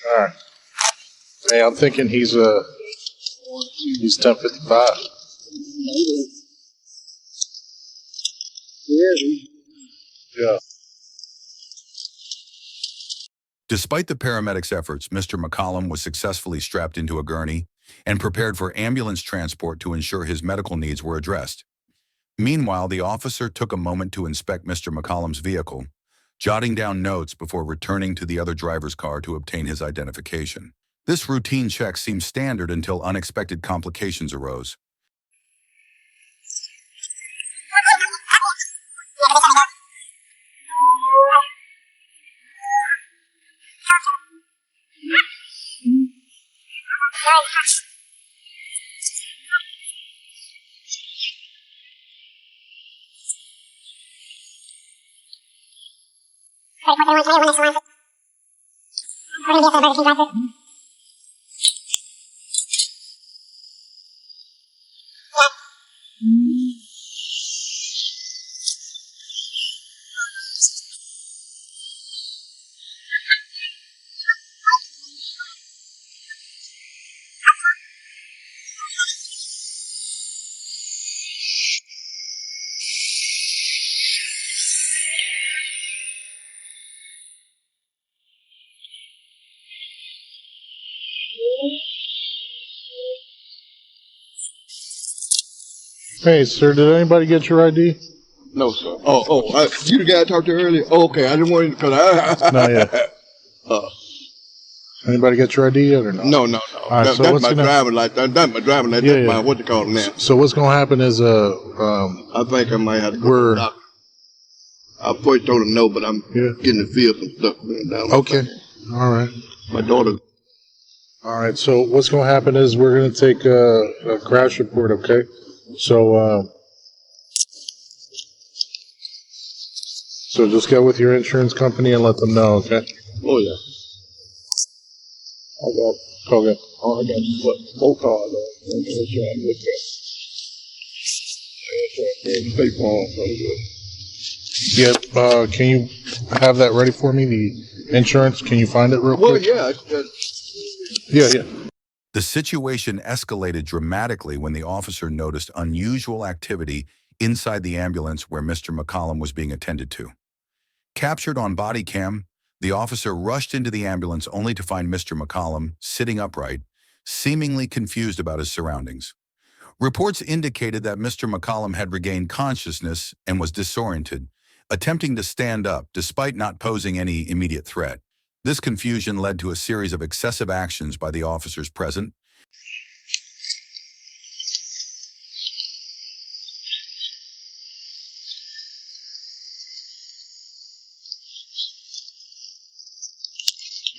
Alright. Hey, I'm thinking he's 1055. Yeah. Despite the paramedics' efforts, Mr. McCollum was successfully strapped into a gurney and prepared for ambulance transport to ensure his medical needs were addressed. Meanwhile, the officer took a moment to inspect Mr. McCollum's vehicle, jotting down notes before returning to the other driver's car to obtain his identification. This routine check seemed standard until unexpected complications arose. Hey, sir, did anybody get your ID? No, sir. You the guy I talked to earlier? Oh, okay, I didn't want you because Not yet. Anybody get your ID yet or not? No. Right, That's my driving license. That's my driving license. Yeah, That's my, what you call it now. So what's going to happen is I think I might have to go to the doctor. I first told him no, but I'm getting the feel some stuff going down. Okay. All right. My daughter. All right. So what's going to happen is we're going to take a crash report. Okay. So so just get with your insurance company and let them know. Okay. Oh yeah. I got. Okay. Oh, I got what? 4 cars. State Farm. Yeah. Can you have that ready for me? The insurance. Can you find it real Well, quick? yeah. Yeah. The situation escalated dramatically when the officer noticed unusual activity inside the ambulance where Mr. McCollum was being attended to. Captured on body cam, the officer rushed into the ambulance only to find Mr. McCollum sitting upright, seemingly confused about his surroundings. Reports indicated that Mr. McCollum had regained consciousness and was disoriented, attempting to stand up despite not posing any immediate threat. This confusion led to a series of excessive actions by the officers present.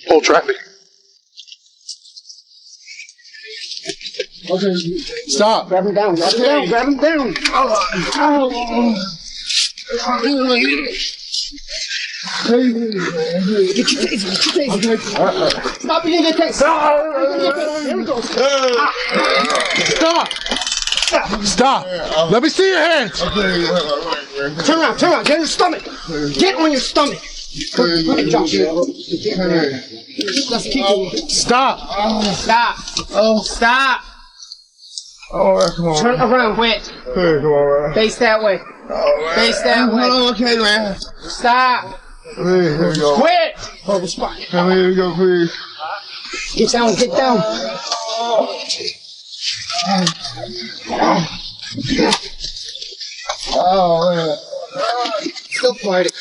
Pull traffic. Okay. Stop. Grab him down. Grab him down. Grab him down. Get your taser. Stop being a taser. Here we go. Stop. Stop. Let me see your hands. Turn around. Turn around. Get on your stomach. Get on your stomach. Josh. Let's keep it. Stop. Stop. Oh. Stop. Oh, come on. Turn around. Quit. Hey, come on, man. Face that way. Oh, Face that way. Oh, okay, man. Stop. Here we go. Quit. Hold the spot. Here we go, please. Get down. Get down. Oh, man. Still fighting.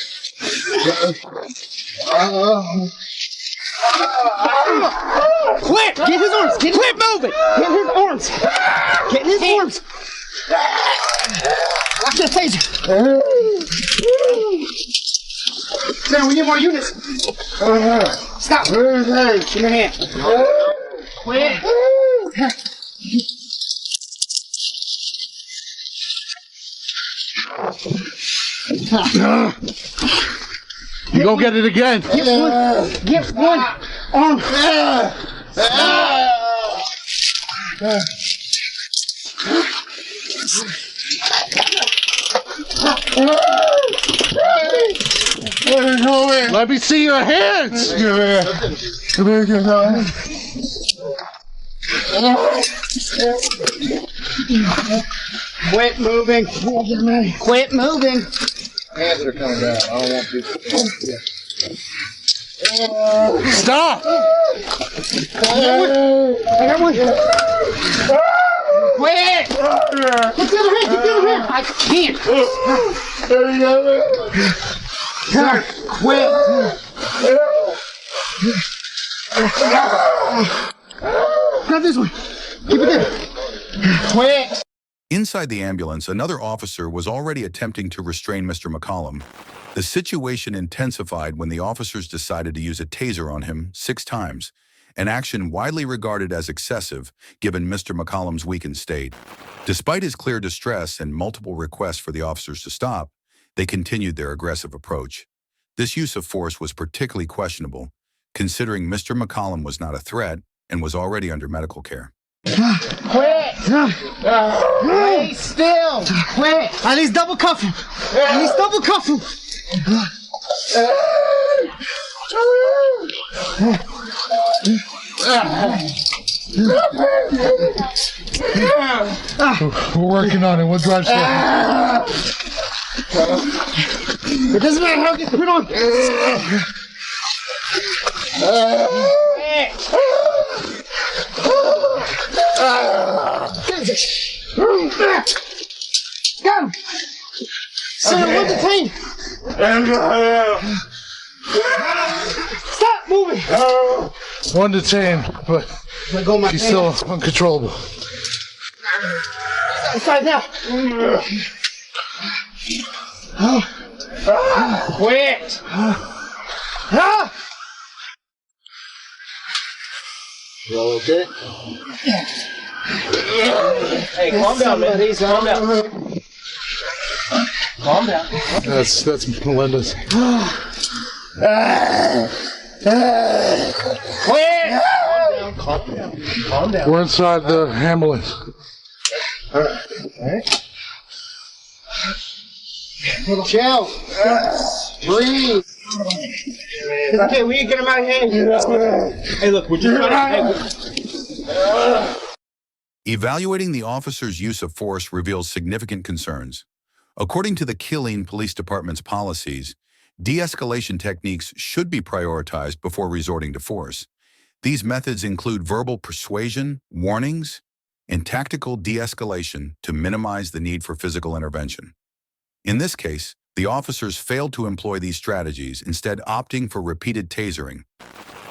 Quit! Get his arms! Quit moving! Get his arms! Get his arms! Watch that taser! Sam, we need more units! Stop! Give me your hand! Quit! You gonna get it again? Get one arm. Let me see your hands. Quit moving. Quit moving. Hands are coming down. I don't want people to. Stop! I got one. Quit! Get the other hand. Get the other hand. I can't. God, quit. Grab this one. Keep it there. Quit. Inside the ambulance, another officer was already attempting to restrain Mr. McCollum. The situation intensified when the officers decided to use a taser on him 6 times, an action widely regarded as excessive given Mr. McCollum's weakened state. Despite his clear distress and multiple requests for the officers to stop, they continued their aggressive approach. This use of force was particularly questionable, considering Mr. McCollum was not a threat and was already under medical care. Quit! Stay still! Quit! I need double cuff him! I need double cuff him! We're working on it. What drives It doesn't matter how it gets put on! Got him! Sam, one detained! Stop moving! One detained, but she's still uncontrollable. Inside now! Quit! You all okay? Hey, calm down, man. Calm down. Calm down. That's Melinda's. Quit! Calm down. Calm down. We're inside the ambulance. Alright. Chill. Breathe. Okay, we can get him out of here. Hey, look, we're just trying to... Evaluating the officer's use of force reveals significant concerns. According to the Killeen Police Department's policies, de-escalation techniques should be prioritized before resorting to force. These methods include verbal persuasion, warnings, and tactical de-escalation to minimize the need for physical intervention. In this case, the officers failed to employ these strategies, instead opting for repeated tasering,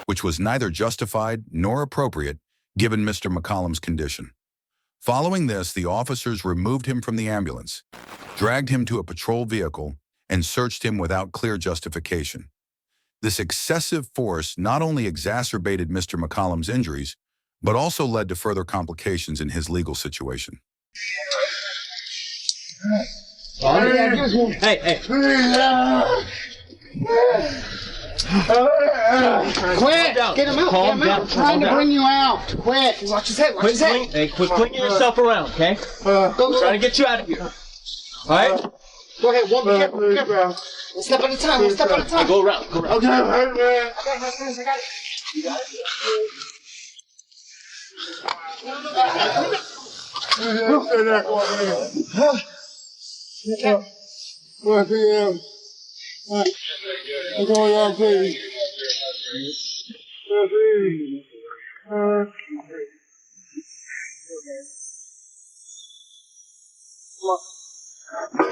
which was neither justified nor appropriate given Mr. McCollum's condition. Following this, the officers removed him from the ambulance, dragged him to a patrol vehicle, and searched him without clear justification. This excessive force not only exacerbated Mr. McCollum's injuries, but also led to further complications in his legal situation. Hey. Quit! Get him out! Calm down. I'm trying to bring you out. Quit! Watch his head. Watch his head. Hey, quit flinging yourself around, okay? Go. Trying to get you out of here. All right? Go ahead. One careful. One step at a time. One step at a time. Go around. Okay, man. I got it. You got it? I'm going on, please.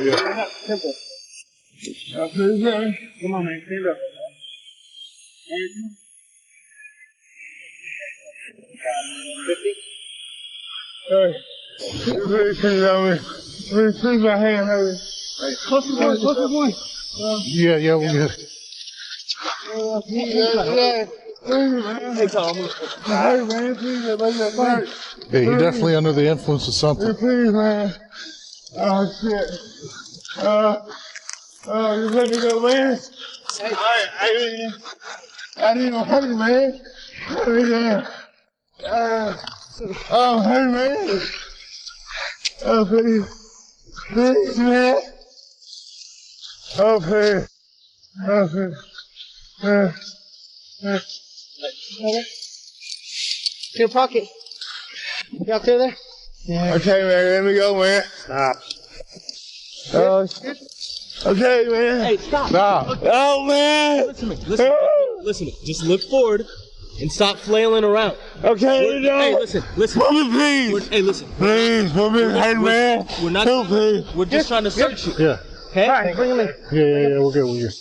Yeah. Please, man. Come on, man. Stand up. Hey, please, please, my hand, hurry. Close the voice. Yeah, we'll get it. Hey, Tom. Hey, man, please, Yeah, you're definitely under the influence of something. please, man. Oh, shit. Just let me go, man. I didn't even hurt you, man. Oh, hey, man. Oh, please. Please, man. Oh, please. Oh, please. Your pocket. You out there? Yeah. Okay, man, let me go, man. Stop. Oh, shit. Okay, man. Hey, stop. Oh, man. Listen to me. Listen to me. Just look forward and stop flailing around. Okay, Hey, listen. Put me, please. Hey, listen. Please, put me, hey, man. We're not. Please. We're just trying to search you. Yeah. Okay? All right, bring him in. Yeah, we're good.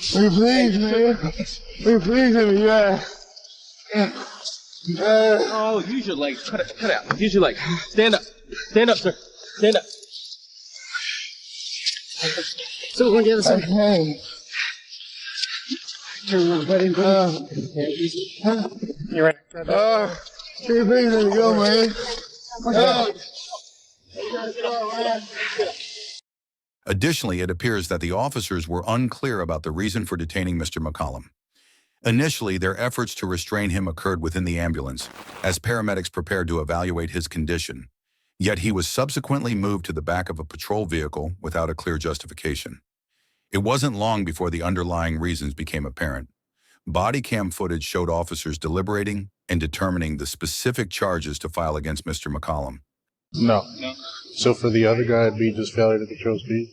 Please, man. Please, let me back. Oh, use your legs. Cut it out. Use your legs. Stand up. Stand up, sir. Stand up. So we're going to get this. Okay. Turn around, buddy. You're right. Please let me go, man. Additionally, it appears that the officers were unclear about the reason for detaining Mr. McCollum. Initially, their efforts to restrain him occurred within the ambulance, as paramedics prepared to evaluate his condition. Yet he was subsequently moved to the back of a patrol vehicle without a clear justification. It wasn't long before the underlying reasons became apparent. Body cam footage showed officers deliberating and determining the specific charges to file against Mr. McCollum. No. So for the other guy, it'd be just failure to control speed?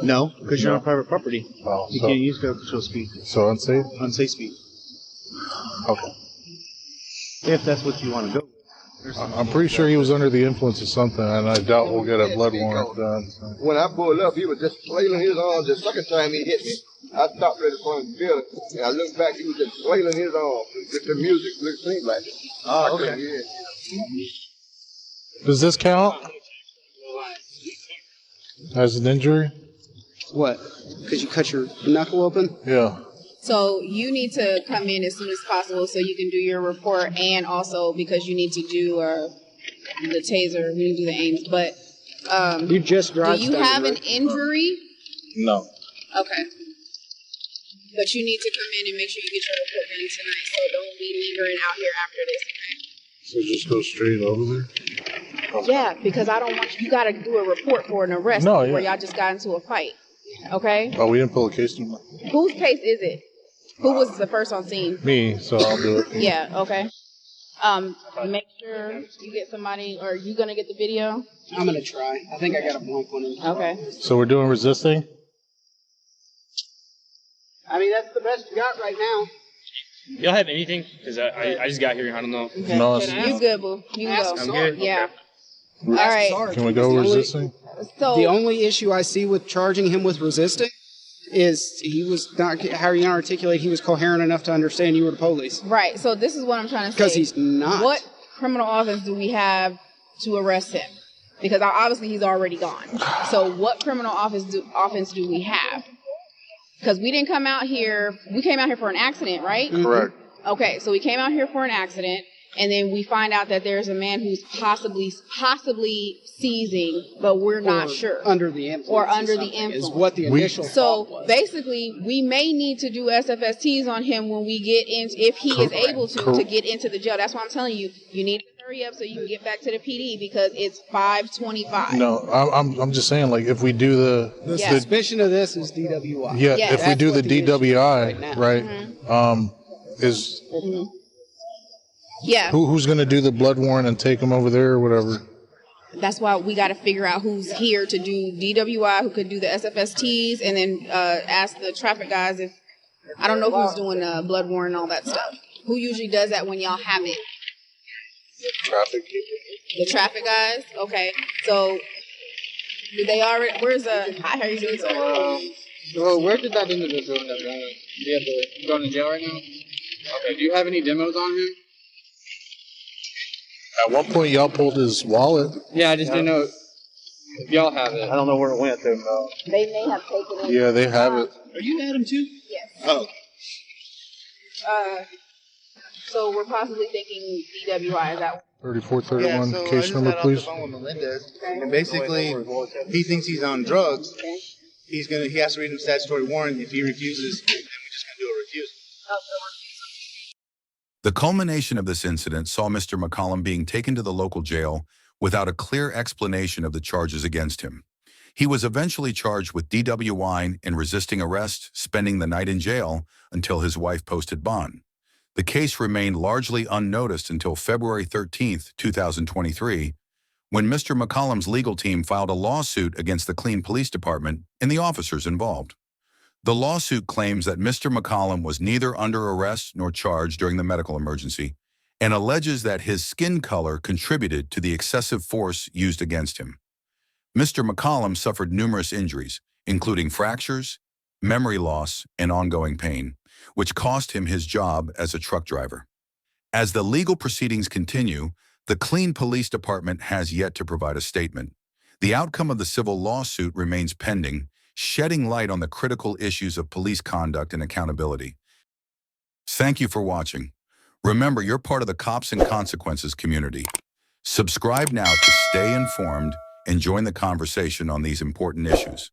No, because you're on private property. Oh, You can't use failure to control speed. So unsafe? Unsafe speed. Okay. If that's what you want to go. I'm pretty sure he was under the influence of something, and I doubt we'll get a blood warrant done. So. When I pulled up, he was just flailing his arms. The second time he hit me, I stopped ready for him to feel it. And I looked back, he was just flailing his arms. Just the music seemed like it. Oh, okay. Does this count as an injury? What? Because you cut your knuckle open? Yeah. So you need to come in as soon as possible so you can do your report, and also because you need to do the taser, we need to do the aims. But you just drive. Do you have an injury? No. Okay. But you need to come in and make sure you get your report done tonight. So don't be lingering out here after this. So just go straight over there? Okay? Yeah, because I don't want you got to do a report for an arrest where y'all just got into a fight. Okay. Oh, we didn't pull a case number. Whose case is it? Who was the first on scene? Me, so I'll do it. Yeah, okay. Make sure you get somebody, or are you gonna get the video? I'm gonna try. I think I got a blank one in. Okay. So we're doing resisting? I mean, that's the best you got right now. Y'all have anything? Because I just got here. I don't know. Okay. No, You good, boo. You can go. I'm good? Yeah. All right. Can we go resisting? So the only issue I see with charging him with resisting is he was not, how you articulate, he was coherent enough to understand you were the police. Right. So this is what I'm trying to say. Because he's not. What criminal offense do we have to arrest him? Because obviously he's already gone. So what criminal offense do we have? Because we didn't come out here. We came out here for an accident, right? Correct. Okay. So we came out here for an accident. And then we find out that there's a man who's possibly seizing, but we're not sure. Under the influence. Or under the influence. Is what the initial thought was. So basically, we may need to do SFSTs on him when we get in, if he is able to get into the jail. That's why I'm telling you, you need to hurry up so you can get back to the PD because it's 5:25. No, I'm just saying, like, if we do the suspicion of this is DWI. Yeah, if we do the DWI, right, is yeah. Who's going to do the blood warrant and take him over there or whatever? That's why we got to figure out who's here to do DWI, who could do the SFSTs, and then ask the traffic guys if, I don't know who's doing blood warrant and all that stuff. Who usually does that when y'all have it? Traffic. The traffic guys? Okay. So, did they already, where's how are you doing, sir? Well, where did that individual end up going? Do you have to go to jail right now? Okay, do you have any demos on him? At one point, y'all pulled his wallet. Yeah, I just didn't know if y'all have it. I don't know where it went, though. They may have taken it. Yeah, they have it. Are you Adam, too? Yes. Oh. So we're possibly thinking DWI, is that 3431, so case number, please. I just got off the phone with Melendez, and basically, he thinks he's on drugs. He has to read him statutory warrant. If he refuses, then we're just going to do a refusal. The culmination of this incident saw Mr. McCollum being taken to the local jail without a clear explanation of the charges against him. He was eventually charged with DWI and resisting arrest, spending the night in jail until his wife posted bond. The case remained largely unnoticed until February 13, 2023, when Mr. McCollum's legal team filed a lawsuit against the Clean Police Department and the officers involved. The lawsuit claims that Mr. McCollum was neither under arrest nor charged during the medical emergency and alleges that his skin color contributed to the excessive force used against him. Mr. McCollum suffered numerous injuries, including fractures, memory loss, and ongoing pain, which cost him his job as a truck driver. As the legal proceedings continue, the Clean Police Department has yet to provide a statement. The outcome of the civil lawsuit remains pending, shedding light on the critical issues of police conduct and accountability. Thank you for watching. Remember, you're part of the Cops and Consequences community. Subscribe now to stay informed and join the conversation on these important issues.